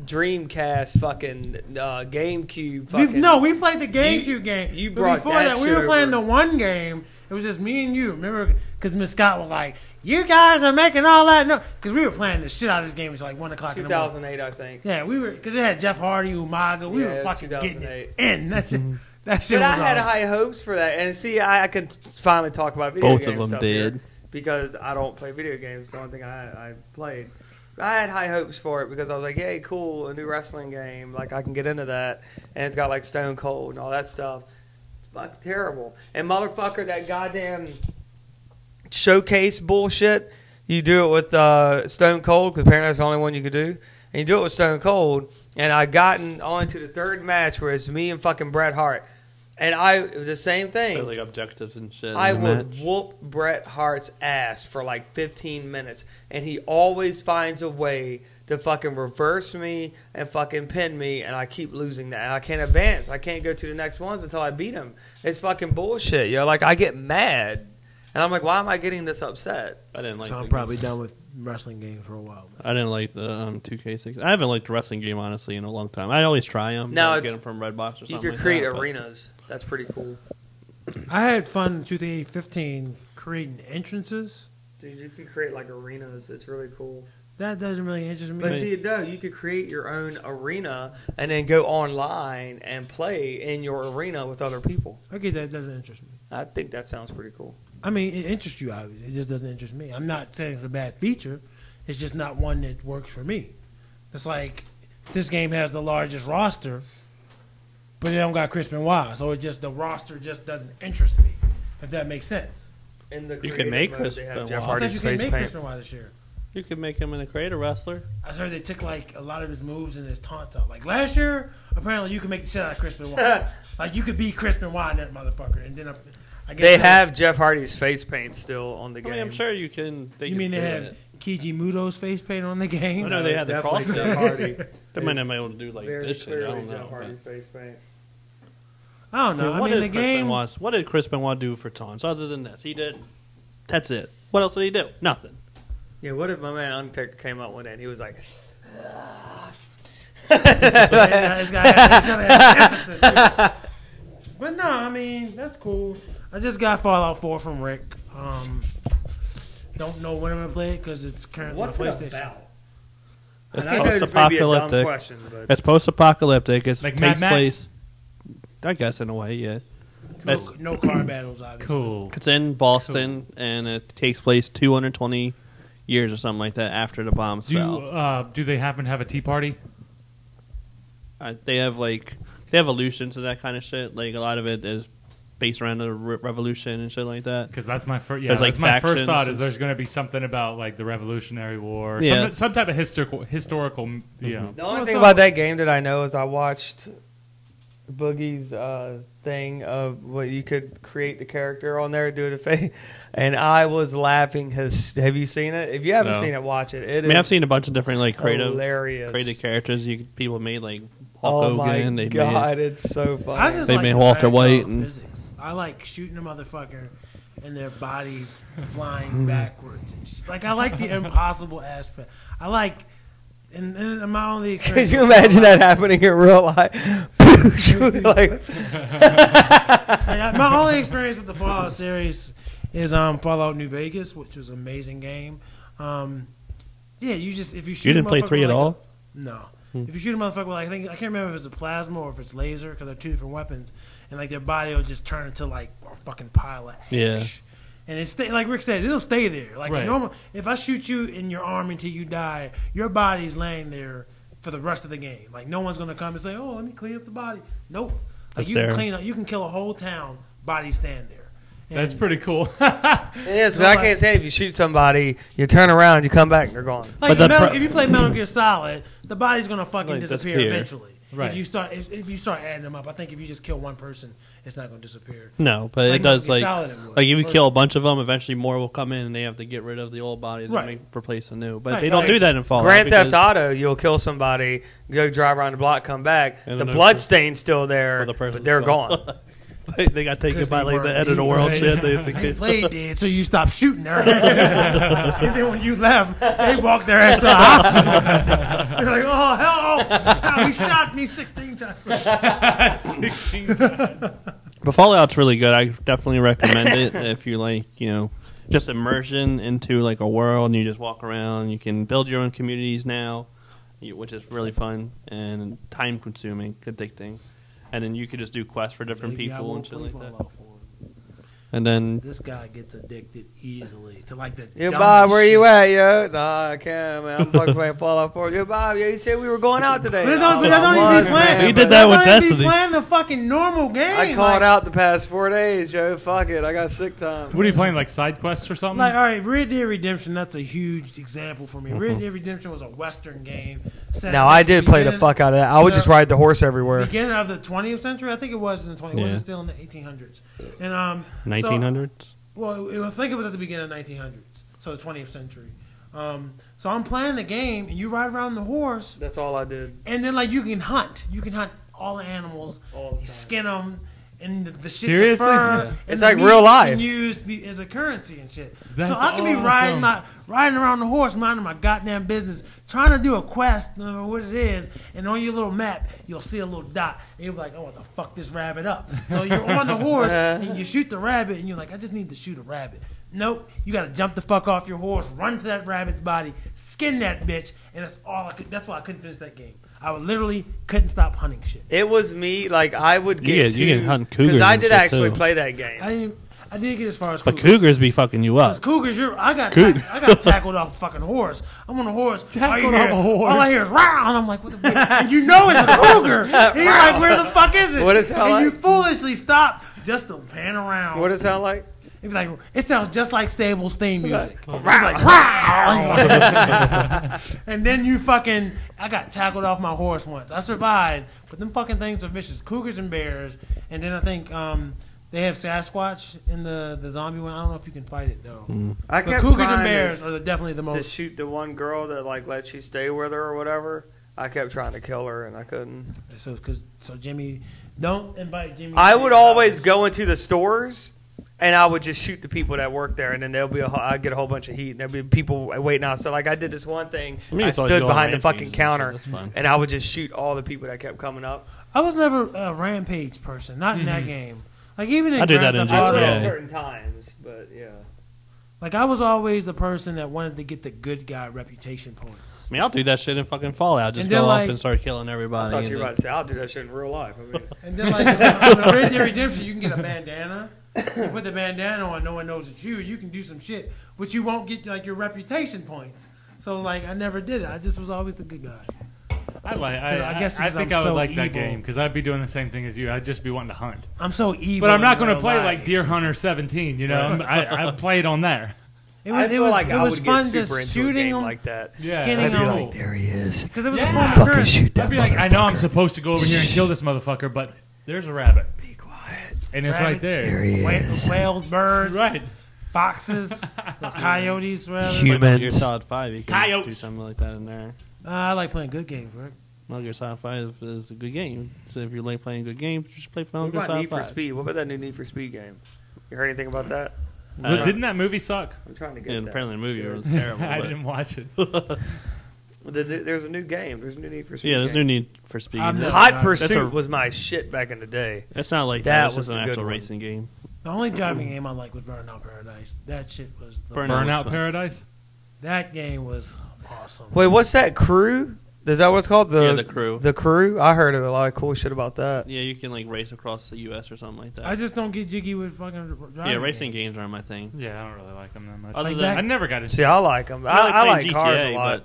Dreamcast, fucking GameCube, fucking. We played the GameCube game. you But brought before that that, we shit were playing over. the one game. It was just me and you. Remember? Because Miss Scott was like, "You guys are making all that no." Because we were playing the shit out of this game. It was like 1 o'clock in the morning. 2008, I think. Yeah, we were because it had Jeff Hardy, Umaga. We Yeah, were it was fucking getting it 2008. in. That shit. That shit But I was had awesome. high hopes for that, and see, I can finally talk about video Both games of them stuff did. here because I don't play video games. It's the only thing I played. I had high hopes for it because I was like, "Yay, cool, a new wrestling game! Like I can get into that, and it's got like Stone Cold and all that stuff." fuck terrible. And motherfucker, that goddamn showcase bullshit. You do it with Stone Cold, because apparently that's the only one you could do. And you do it with Stone Cold. And I gotten on to the third match where it's me and fucking Bret Hart. And it was the same thing. So, like objectives and shit. I in the would match. whoop Bret Hart's ass for like 15 minutes. And he always finds a way to fucking reverse me and fucking pin me. And I keep losing that. And I can't advance. I can't go to the next ones until I beat him. It's fucking bullshit, yo. Like, I get mad. And I'm like, why am I getting this upset? I didn't like. So I'm the probably done with wrestling games for a while. I didn't like the 2K6. I haven't liked the wrestling game honestly in a long time. I always try them. No, get them from Redbox or something. You could like create that, but- arenas. That's pretty cool. I had fun in 2015 creating entrances. Dude, you can create like arenas. It's really cool. That doesn't really interest me. But see, no, you could create your own arena and then go online and play in your arena with other people. Okay, that doesn't interest me. I think that sounds pretty cool. I mean, it interests you, obviously. It just doesn't interest me. I'm not saying it's a bad feature. It's just not one that works for me. It's like this game has the largest roster, but it don't got Chris Benoit, so the roster just doesn't interest me, if that makes sense. In the You can make Chris they have Benoit. Jeff I thought Hardy's you could face make paint. Chris Benoit this year. You could make him in a creative wrestler. I heard they took like a lot of his moves and his taunts out. Like last year, apparently you could make the shit out of Chris Benoit. Like you could beat Chris Benoit in that motherfucker, and then I guess They have Jeff Hardy's face paint still on the I game. mean, I'm sure you can. You mean they have Keiji Muto's face paint on the game? I know they had the Definitely cross. Jeff Hardy. They might not be able to do like Very this shit. I clearly don't know. Jeff Hardy's face paint. I don't know. Dude, I what mean, did the Chris game. What did Chris Benoit do for taunts other than this? He did. That's it. What else did he do? Nothing. Yeah, what if my man Undertaker came out one day and he was like, It's got emphasis to it. But no, I mean that's cool. I just got Fallout 4 from Rick. Don't know when I'm gonna play it because it's currently what's on it PlayStation. about? It's And I know this may be a dumb post-apocalyptic. question, but It's post-apocalyptic. It Like Mad takes Max? place. I guess in a way, yeah. No car battles, obviously. Cool. It's in Boston, and it takes place 220 years or something like that after the bombs fell. Do they happen to have a tea party? They have allusions to that kind of shit. Like a lot of it is based around the revolution and shit like that. Because that's my first. Yeah, There's, like, that's my first factions thought. and- Is there's going to be something about like the Revolutionary War, or Yeah. some type of historical. You know, the only Well, thing so- about that game that I know is I watched Boogie's thing of what you could create the character on there, do it a face, and I was laughing. Have you seen it? If you haven't No. seen it, watch it. I mean, I've seen a bunch of different like creative hilarious. characters. People made like Hulk Oh my Hogan. They god, it's so funny. I just They like made the Walter ragdoll White and- physics. I like shooting a motherfucker and their body flying backwards. And shit. Like I like the impossible aspect. I like, and my only experience. Could you imagine that happening in real life? Like, My only experience with the Fallout series is Fallout New Vegas, which was an amazing game. Yeah, you just if you shoot You didn't a play motherfucker 3 at with, like, all? No. If you shoot a motherfucker with, like, I can't remember if it's a plasma or if it's laser because they're two different weapons, and like their body will just turn into like a fucking pile of ash. Yeah. And it's like Rick said, it'll stay there. Like Right. normal, if I shoot you in your arm until you die, your body's laying there for the rest of the game. Like no one's gonna come and say, "Oh, let me clean up the body." Nope. Like That's you can fair. clean up, you can kill a whole town, body stand there. And that's pretty cool. yes, but I can't say if you shoot somebody, you turn around, you come back, and they're gone. Like But if you play Metal Gear Solid, the body's gonna fucking Like, disappear disappear. eventually. Right. If you start adding them up, I think if you just kill one person, it's not gonna disappear. No, but Like it does Metal like Gear Solid it would. if you First- kill a bunch of them, eventually more will come in, and they have to get rid of the old bodies Right. and replace the new. But Right, they don't like do that in Fallout. Grand Theft because- Auto, you'll kill somebody, go drive around the block, come back, And the then bloodstain's still there, Well, the person's but they're gone. gone. they got taken 'Cause by they like the weren't end of the world right. shit. They They played dead, so you stopped shooting her. And then when you left, they walked their ass to the hospital. You're like, oh, hell, he shot me 16 times. 16 times. But Fallout's really good. I definitely recommend it if you like, just immersion into like a world and you just walk around. You can build your own communities now, which is really fun and time consuming, addicting. And then you could just do quests for different Maybe I people and won't shit play like that. Fallout 4. And then This guy gets addicted easily to like the. Yo, dumbest Bob, where you shit. at, yo? Nah, I can't, man. I'm fucking playing Fallout 4. Yo, Bob, yo, you said we were going out today. But that don't I even be playing. He man, did but that with That don't even be Destiny. playing the fucking normal game. I called out the past 4 days, yo. Fuck it. I got sick time. What are you playing, like side quests or something? Like, all right, Red Dead Redemption, that's a huge example for me. Red Dead Redemption was a Western game. set Now, at I did play the beginning- fuck out of that. I would just ride the horse everywhere. Beginning of the 20th century, I think it was in the 20th. Was Yeah. it still in the 1800s? And 1900s. Well, I think it was at the beginning of the 1900s, so the 20th century. So I'm playing the game, and you ride around the horse, That's all I did. and then like you can hunt. You can hunt all the animals, All the you time. skin them, and the shit. Seriously? The fur, Yeah. and It's the like meat real you life. can use as a currency and shit. That's so I can be awesome. riding around the horse, minding my goddamn business, trying to do a quest, no matter what it is, and on your little map, you'll see a little dot, and you'll be like, oh, what the fuck this rabbit up? So you're on the horse, and you shoot the rabbit, and you're like, I just need to shoot a rabbit. Nope, you gotta jump the fuck off your horse, run to that rabbit's body, skin that bitch, and that's all I could. That's why I couldn't finish that game. I would literally couldn't stop hunting shit. It was me, like, I would You get can- you can hunt cougars because I and did shit, actually too. play that game. I did get as far as But cougars. cougars be fucking you Because up. cougars, I got tackled off a fucking horse. I'm on a horse. Tackled off a horse. All I hear is "Row," and I'm like, what the fuck? And you know it's a cougar. And you're like, where the fuck is it? What does it sound And you like? foolishly stop just to pan around. What does it sound like? It'd be like, it sounds just like Sable's theme music. It's like, "Row." And then I got tackled off my horse once. I survived, but them fucking things are vicious. Cougars and bears. And then I think they have Sasquatch in the zombie one. I don't know if you can fight it, though. I But kept cougars and trying bears are definitely the to most. shoot the one girl that, like, lets you stay with her or whatever. I kept trying to kill her, and I couldn't. So Jimmy, don't invite Jimmy. I to would your always house. go into the stores, and I would just shoot the people that work there, and then I'd get a whole bunch of heat, and there'd be people waiting outside. Like, I did this one thing. I mean, I it's always stood go on behind the rampages fucking and counter, shit, that's fun. and I would just shoot all the people that kept coming up. I was never a rampage person, not in that game. Like even in I do that Grand in Theft Auto, GTA. At certain times, but yeah. like I was always the person that wanted to get the good guy reputation points. I mean, I'll do that shit in fucking Fallout. Just And then, go like- off and start killing I everybody. thought and you were then- about to say, I'll do that shit in real life. I mean, And then like on the Red Dead Redemption, you can get a bandana. You put the bandana on, no one knows it's you. You can do some shit, but you won't get like your reputation points. So like I never did it. I just was always the good guy. I guess I because think I'm I would so like that evil. game because I'd be doing the same thing as you. I'd just be wanting to hunt. I'm so evil. But I'm not in going to real play life. like Deer Hunter 17. You know, I played on there. It I was, feel like I it was would fun get super just into a shooting game them, like that. Yeah, skinning I'd be them. like, There he is. Because it was Yeah. a form of Fucking currency. shoot that I'd be like, I know I'm motherfucker. supposed to go over here and kill this motherfucker, but there's a rabbit, Be quiet. and it's right there. There he is. Whales, birds, Right. foxes, coyotes, whatever. Humans. Metal Gear Solid 5, you can do Coyotes. something like that in there. I like playing good games, Rick. Metal Gear Solid 5 is a good game. So if you like playing good games, just play Metal What Gear about Solid Need for 5. Speed? What about that new Need for Speed game? You heard anything about that? But didn't that movie suck? I'm trying to get And that. apparently the movie was terrible. I but- didn't watch it. There's a new game. There's a new Need for Speed. Yeah, there's no game. need for speed. I'm not- Hot That's Pursuit a- was my shit back in the day. It's not like That that. It's was just an a good actual one. racing game. The only driving game I liked was Burnout Paradise. That shit was the Burnout. Burnout fun. Paradise. That game was awesome. Wait, what's that? Crew? Is that what it's called? Yeah, The Crew. The Crew? I heard of a lot of cool shit about that. Yeah, you can like race across the U.S. or something like that. I just don't get jiggy with fucking driving. Yeah, racing games aren't my thing. Yeah, I don't really like them that much. Other Like than that- I never got into. See, I like them. I I like playing cars a GTA, lot.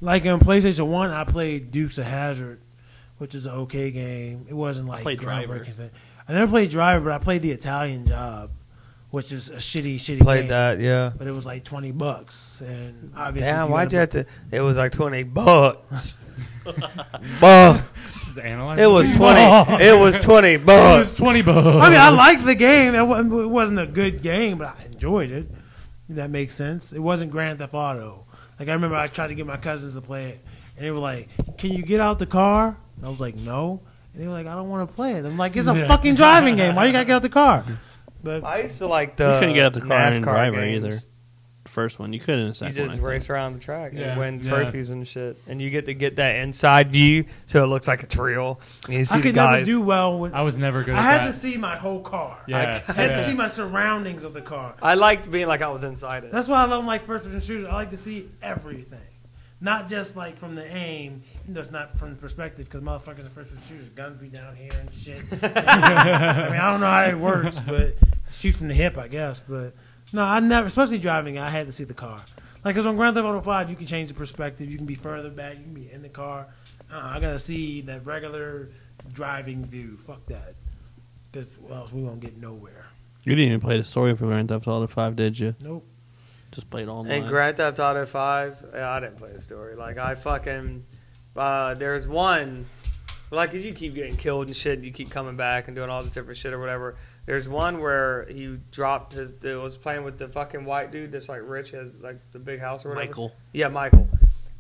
Like in PlayStation 1, I played Dukes of Hazzard, which is an okay game. It wasn't like played Driver. groundbreaking thing. I never played Driver, but I played The Italian Job, which is a shitty Played game. that, yeah. But it was like $20, and obviously. Damn, you why'd gotta you have to? It was like $20. Bucks. Analyze It was the 20. It was $20. It was $20. I mean, I liked the game. It wasn't a good game, but I enjoyed it. If that makes sense. It wasn't Grand Theft Auto. Like, I remember I tried to get my cousins to play it, and they were like, "Can you get out the car?" And I was like, "No." And they were like, "I don't want to play it." I'm like, "It's a fucking driving game. Why you gotta get out the car?" But I used to like the You couldn't get out the car in NASCAR Driver games. either. The first one, you couldn't in the You second just one. I think. race around the track Yeah, and win yeah. trophies and shit, and you get to get that inside view, so it looks like it's real. And you see I the could never guys. do well with. I was never good I at had that. to see my whole car. Yeah, I had yeah. to see my surroundings of the car. I liked being like I was inside it. That's why I don't like first-person shooters. I like to see everything. Not just like from the aim, even though it's not from the perspective, because motherfuckers in first person shooters, guns be down here and shit. I mean, I don't know how it works, but shoot from the hip, I guess. But no, I never, especially driving, I had to see the car. Like, because on Grand Theft Auto 5, you can change the perspective. You can be further back. You can be in the car. I got to see that regular driving view. Fuck that. Because else we won't get nowhere. You didn't even play the story for Grand Theft Auto 5, did you? Nope. Just played online. And Grand Theft Auto 5, yeah, I didn't play the story. Like, I fucking, there's one, like, 'cause you keep getting killed and shit, and you keep coming back and doing all this different shit or whatever. There's one where he dropped was playing with the fucking white dude that's, like, rich, has, like, the big house or whatever. Michael. Yeah, Michael.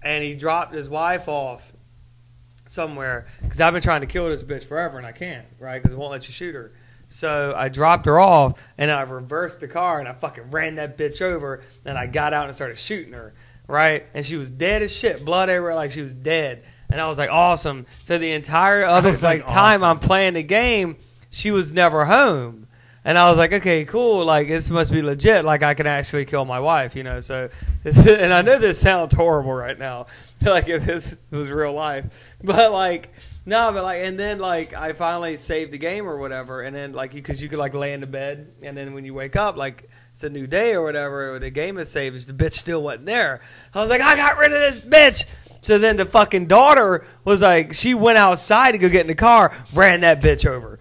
And he dropped his wife off somewhere, because I've been trying to kill this bitch forever, and I can't, right, because it won't let you shoot her. So I dropped her off, and I reversed the car, and I fucking ran that bitch over, and I got out and started shooting her, right? And she was dead as shit, blood everywhere, like she was dead. And I was like, awesome. So the entire other time awesome. I'm playing the game, she was never home. And I was like, okay, cool. Like, this must be legit. Like, I can actually kill my wife, you know. So, and I know this sounds horrible right now, like if this was real life, but like. No, but like, and then like, I finally saved the game or whatever, and then like, because you could like lay in the bed, and then when you wake up, like it's a new day or whatever, or the game is saved, the bitch still wasn't there. I was like, I got rid of this bitch. So then the fucking daughter was like, she went outside to go get in the car, ran that bitch over,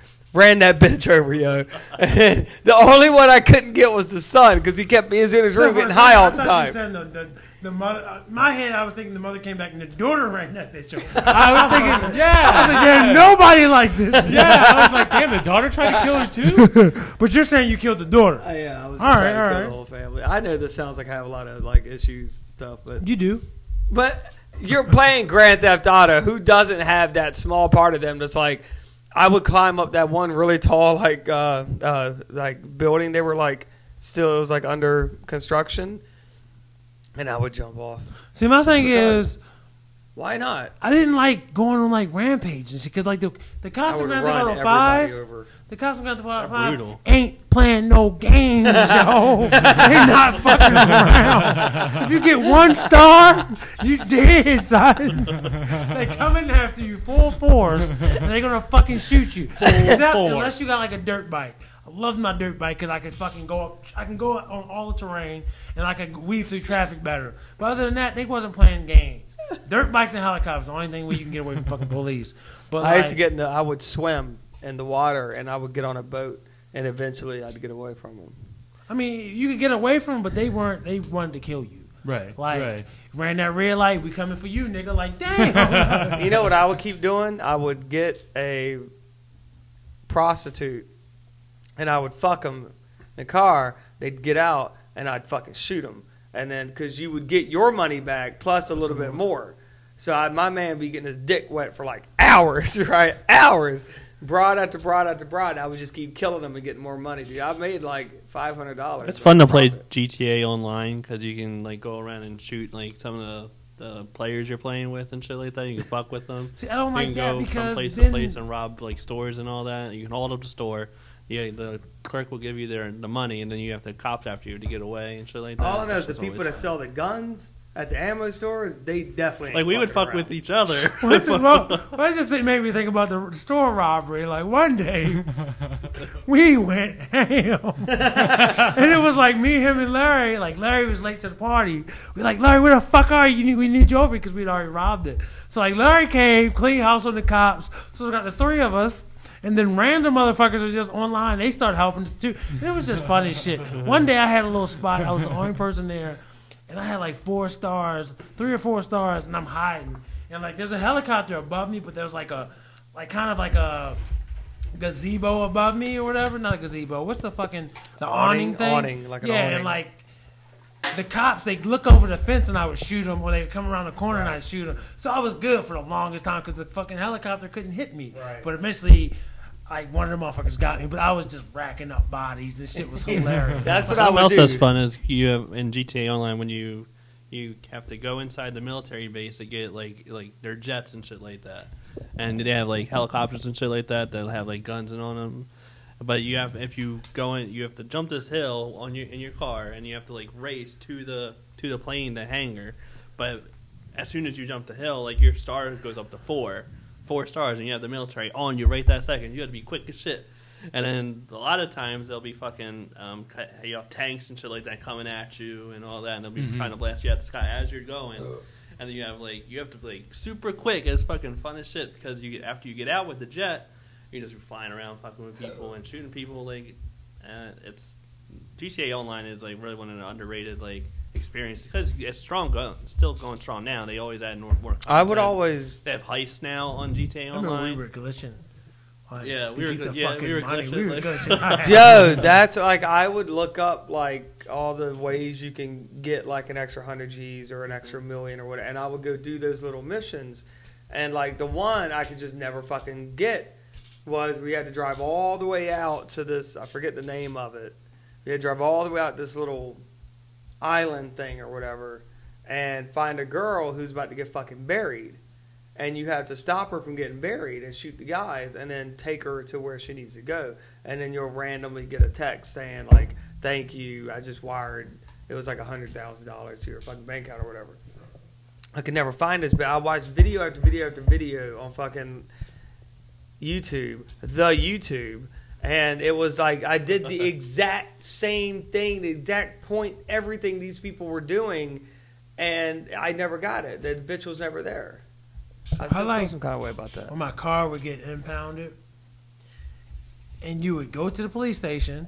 yo. And the only one I couldn't get was the son, because he kept me in his room getting high all the time. You said the mother, my head, I was thinking the mother came back and the daughter ran that bitch over. I was thinking, yeah. I was like, yeah, nobody likes this. Yeah, I was like, damn, the daughter tried to kill her too? But you're saying you killed the daughter. Yeah, I was All trying right, to all kill right. the whole family. I know this sounds like I have a lot of like issues and stuff, but You do. you're playing Grand Theft Auto. Who doesn't have that small part of them that's like, I would climb up that one really tall like building. They were like still, it was like under construction, and I would jump off. See, my thing is, Why not? I didn't like going on like rampage and shit, because like the cops I in would Grand run Theft Auto everybody 5, over. the cops in Grand Theft Auto They're 5 brutal. ain't playing no games, yo. They not fucking around. If you get 1 star, you dead, son. They coming after you full force, and they're gonna fucking shoot you. Except force. unless you got like a dirt bike. I love my dirt bike because I can fucking go up. I can go on all the terrain, and I can weave through traffic better. But other than that, they wasn't playing games. Dirt bikes and helicopters, the only thing where you can get away from fucking police. But I used to like, get in I would swim in the water, and I would get on a boat, and eventually I'd get away from them. I mean, you could get away from them, but they weren't. They wanted to kill you. Right, Like, right. ran that red light. We coming for you, nigga. Like, damn. You know what I would keep doing? I would get a prostitute, and I would fuck them in the car. They'd get out, and I'd fucking shoot them. And then, because you would get your money back plus a little bit more. So my man would be getting his dick wet for like hours, right? Hours. Broad after broad after broad. I would just keep killing them and getting more money, dude. I made like $500. It's fun to play GTA online because you can like go around and shoot like some of the players you're playing with and shit like that. You can fuck with them. See, I don't You like can that go from because place to then place and rob like stores and all that. You can hold up the store. Yeah, the clerk will give you the money, and then you have the cops after you to get away and shit like that. All I know is It's the just people always that sell the guns at the ammo stores, they definitely like ain't we would fuck fucking with around. each other. well, that just made me think about the store robbery. Like one day, we went ham, and it was like me, him, and Larry. Like Larry was late to the party. We like, Larry, where the fuck are you? We need you over because we'd already robbed it. So like Larry came, clean house on the cops. So we got the 3 of us. And then random motherfuckers are just online. They start helping us too. It was just funny shit. One day I had a little spot. I was the only person there. And I had like 4 stars, 3 or 4 stars, and I'm hiding. And like there's a helicopter above me, but there's like kind of like a gazebo above me or whatever. Not a gazebo. What's the awning thing? Awning, like an yeah, awning. and like the cops, they look over the fence and I would shoot them, or they would come around the corner and I'd shoot them. So I was good for the longest time because the fucking helicopter couldn't hit me. Right. But eventually, like one of the motherfuckers got me, but I was just racking up bodies. This shit was hilarious. That's what I Something would else do. that's fun is you have in GTA Online when you have to go inside the military base to get like their jets and shit like that, and they have like helicopters and shit like that that'll have like guns and on them. But if you go in, you have to jump this hill in your car, and you have to like race to the plane, the hangar. But as soon as you jump the hill, like your star goes up to 4 stars, and you have the military on you right that second. You got to be quick as shit. And then a lot of times there'll be fucking tanks and shit like that coming at you and all that, and they'll be trying to blast you out the sky as you're going. And then you have to be super quick. It's fucking fun as shit because after you get out with the jet, you're just flying around fucking with people and shooting people. It's GTA Online is like really one of the underrated experience because it's still going strong now. They always add more content. I would always. They have heists now on GTA Online. We were glitching. We were glitching. Joe, that's I would look up all the ways you can get an extra 100 G's or an extra million or whatever, and I would go do those little missions. And the one I could just never fucking get was we had to drive all the way out to this, I forget the name of it. We had to drive all the way out to this little island thing or whatever and find a girl who's about to get fucking buried. And you have to stop her from getting buried and shoot the guys and then take her to where she needs to go. And then you'll randomly get a text saying, thank you, I just wired, it was $100,000 to your fucking bank account or whatever. I could never find this, but I watched video after video after video on fucking YouTube, and it was I did the exact same thing, the exact point, everything these people were doing, and I never got it. The bitch was never there. I feel some kind of way about that. When my car would get impounded, and you would go to the police station,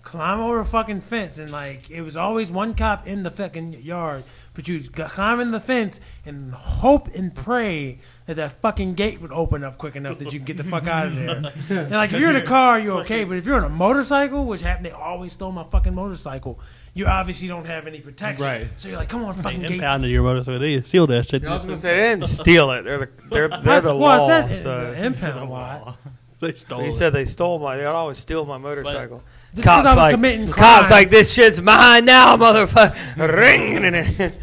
climb over a fucking fence, and it was always one cop in the fucking yard, but you'd climb in the fence and hope and pray that fucking gate would open up quick enough that you can get the fuck out of there. And if you're in a car, you're okay, but if you're on a motorcycle, which happened, they always stole my fucking motorcycle. You obviously don't have any protection, right? So you're come on, fucking gate. Impounded your motorcycle. They steal that shit. I was gonna say they didn't steal it. They're the law. I said so. the impound law. They stole. He said they stole they always steal my motorcycle. Just because I was committing crimes. Cops this shit's mine now, motherfucker. Ring.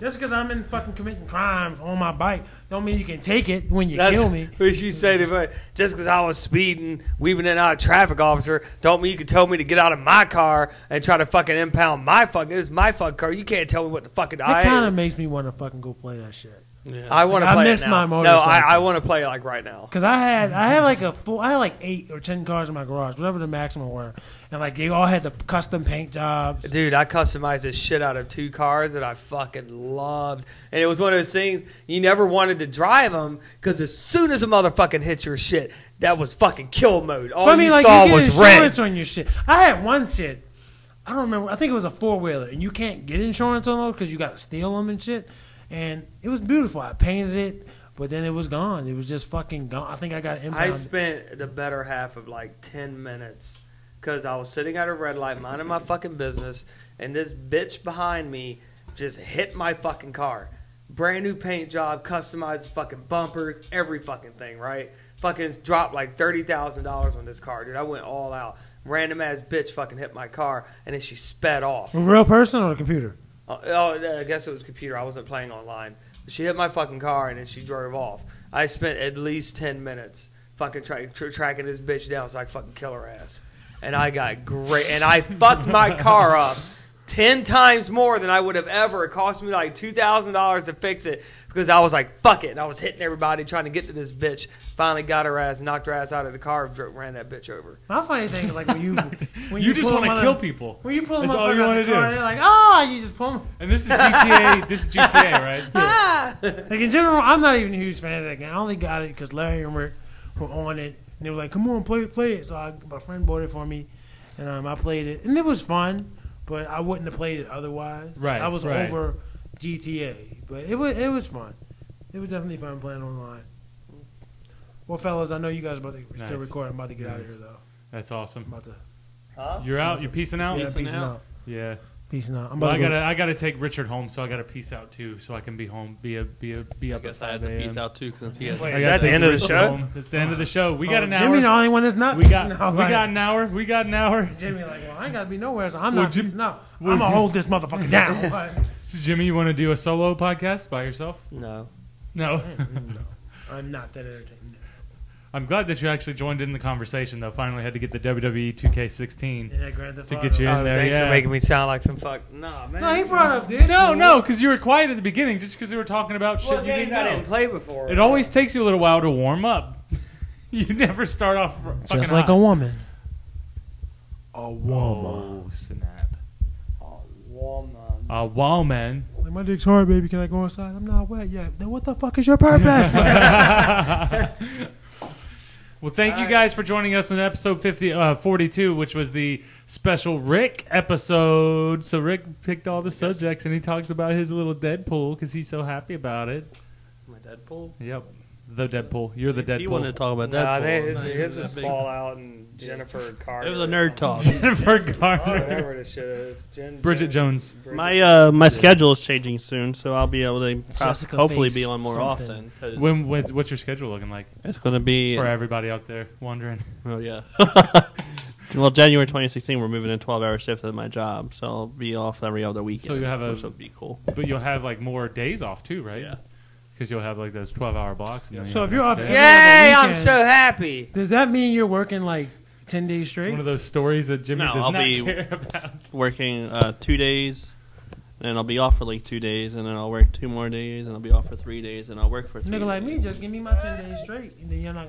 Just because I'm in fucking committing crimes on my bike, don't mean you can take it when you kill me. What she said, just because I was speeding, weaving in and out of traffic officer, don't mean you can tell me to get out of my car and try to fucking impound my fucking. This is my fucking car. You can't tell me what the fucking. It kind of makes me want to fucking go play that shit. Yeah. I want to play. I miss it now. my motorcycle. No, I want to play right now. Because I had 8 or 10 cars in my garage, whatever the maximum were, and they all had the custom paint jobs. Dude, I customized the shit out of 2 cars that I fucking loved, and it was one of those things you never wanted to drive them because as soon as a motherfucking hit your shit, that was fucking kill mode. All you saw you was insurance red. on your shit. I had one shit. I don't remember. I think it was a 4-wheeler, and you can't get insurance on those because you got to steal them and shit. And it was beautiful. I painted it, but then it was gone. It was just fucking gone. I think I got impounded. I spent the better half of 10 minutes because I was sitting at a red light minding my fucking business, and this bitch behind me just hit my fucking car. Brand new paint job, customized fucking bumpers, every fucking thing, right? Fucking dropped $30,000 on this car, dude. I went all out. Random ass bitch fucking hit my car, and then she sped off. A real person or a computer? I guess it was computer. I wasn't playing online. She hit my fucking car and then she drove off. I spent at least 10 minutes fucking tracking this bitch down so I could fucking kill her ass. And I got great. And I fucked my car up 10 times more than I would have ever. It cost me $2,000 to fix it because I was fuck it. And I was hitting everybody trying to get to this bitch. Finally got her ass, knocked her ass out of the car, ran that bitch over. My funny thing is when you just want to kill people. When you pull them That's up all you out want of to the car, do. they're like, you just pull them. And this is GTA. This is GTA, right? In general, I'm not even a huge fan of that game. I only got it because Larry and Rick were on it, and they were like, "Come on, play it." So my friend bought it for me, and I played it, and it was fun. But I wouldn't have played it otherwise. Right. I was right. over GTA, but it was fun. It was definitely fun playing online. Well, fellas, I know you guys are still recording. I'm about to get out of here though. That's awesome. I'm about to. Huh? You're out. You're peacing out. Yeah, peacing out. Yeah. Peacing out. Well, I gotta take Richard home, so I gotta peace out too, so I can be home. Be up. I guess I had to peace out too since he has. Wait, I is gotta that the take end of the Richard show? home. It's the end of the show. We got an hour. Jimmy, the only one that's not. We got an hour. We got an hour. Jimmy, I ain't gotta be nowhere, so I'm Well, not. Jim- No, I'm gonna hold this motherfucker down. Jimmy, you want to do a solo podcast by yourself? No. No. No, I'm not that entertaining. I'm glad that you actually joined in the conversation, though. Finally had to get the WWE 2K16 Yeah, Grand Theft to Auto. get you in Oh, there. thanks Yeah. for making me sound like some fuck. Nah, man. No, he brought up this. No, because you were quiet at the beginning just because we were talking about shit What you games didn't I know. didn't play before. It always takes you a little while to warm up. You never start off fucking Just like hot. a woman. A Oh, snap. woman. A woman. Like, my dick's hard, baby. Can I go inside? I'm not wet yet. Then what the fuck is your purpose? Well, thank you guys for joining us in episode 42, which was the special Rick episode. So Rick picked all the subjects, and he talked about his little Deadpool because he's so happy about it. My Deadpool. Yep, the Deadpool. You're the Deadpool. He wanted to talk about Nah, Deadpool. his is Fallout and Jennifer Carter. It was a nerd talk. Jennifer Oh, Garner. whatever this shit is. Bridget Jones. My schedule is changing soon, so I'll be able to Jessica hopefully Face be on more something. often. 'Cause What's your schedule looking like it's going to be for everybody out there wondering? Oh yeah. Well, January 2016, we're moving a 12-hour shift at my job, so I'll be off every other weekend. So you have which would be cool. But you'll have like more days off too, right? Yeah. Because you'll have like those 12-hour blocks. And then So you if have you're an off extra every day. Yay! other I'm weekend, so happy. does that mean you're working like 10 days It's straight? one of those stories that Jimmy No, does I'll not be- care about. Working 2 days, and I'll be off for like 2 days, and then I'll work 2 more days, and I'll be off for 3 days, and I'll work for 3 Nigga days. like me, just give me my 10 days straight, and then you're not.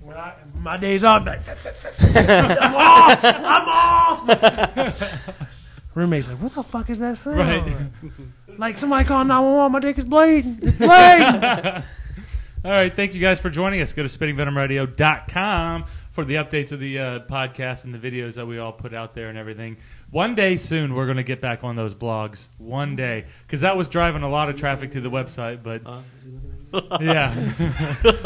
When my days off, like, I'm off. Roommate's like, what the fuck is that sound? Right. Like somebody calling 911. My dick is bleeding. It's bleeding. All right, thank you guys for joining us. Go to spittingvenomradio.com for the updates of the podcast and the videos that we all put out there and everything. One day soon, we're going to get back on those blogs. One day. Because that was driving a lot of traffic to the website, but... yeah.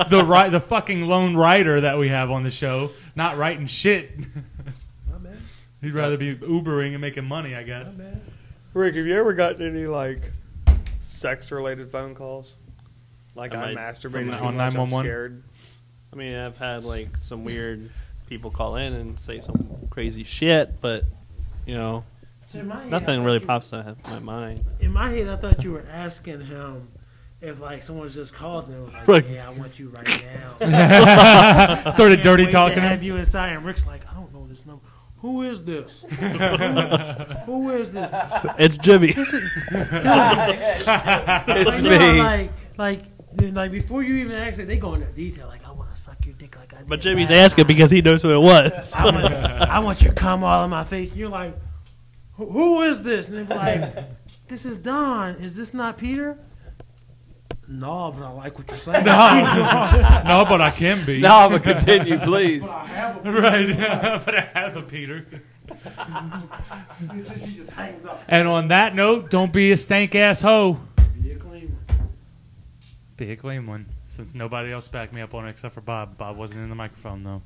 The fucking lone writer that we have on the show, not writing shit. He'd rather be Ubering and making money, I guess. Rick, have you ever gotten any like sex-related phone calls? Like I masturbated too on much, I'm 911? scared. I mean, I've had like some weird people call in and say some crazy shit, but you know, So in my head, I nothing thought really you- pops to my mind. In my head, I thought you were asking him if like someone's just called and was like, Right. "Yeah, I want you right now." Started Can't dirty wait talking to him. have you inside, and Rick's like, "I don't know this number. Who is this? Who is this?" It's Jimmy. It's me. Like before you even ask it, they go into detail. Like, I want to suck your dick like I did. But Jimmy's last asking time. because he knows who it was. I want you to come all in my face. And you're like, who is this? And they be like, this is Don. Is this not Peter? No, but I like what you're saying. No, but I can be. No, but continue, please. I have a Right. But I have a Peter. She just hangs up. And on that note, don't be a stank ass hoe. Be a clean one. Be a clean one. Since nobody else backed me up on it except for Bob. Bob wasn't in the microphone, though.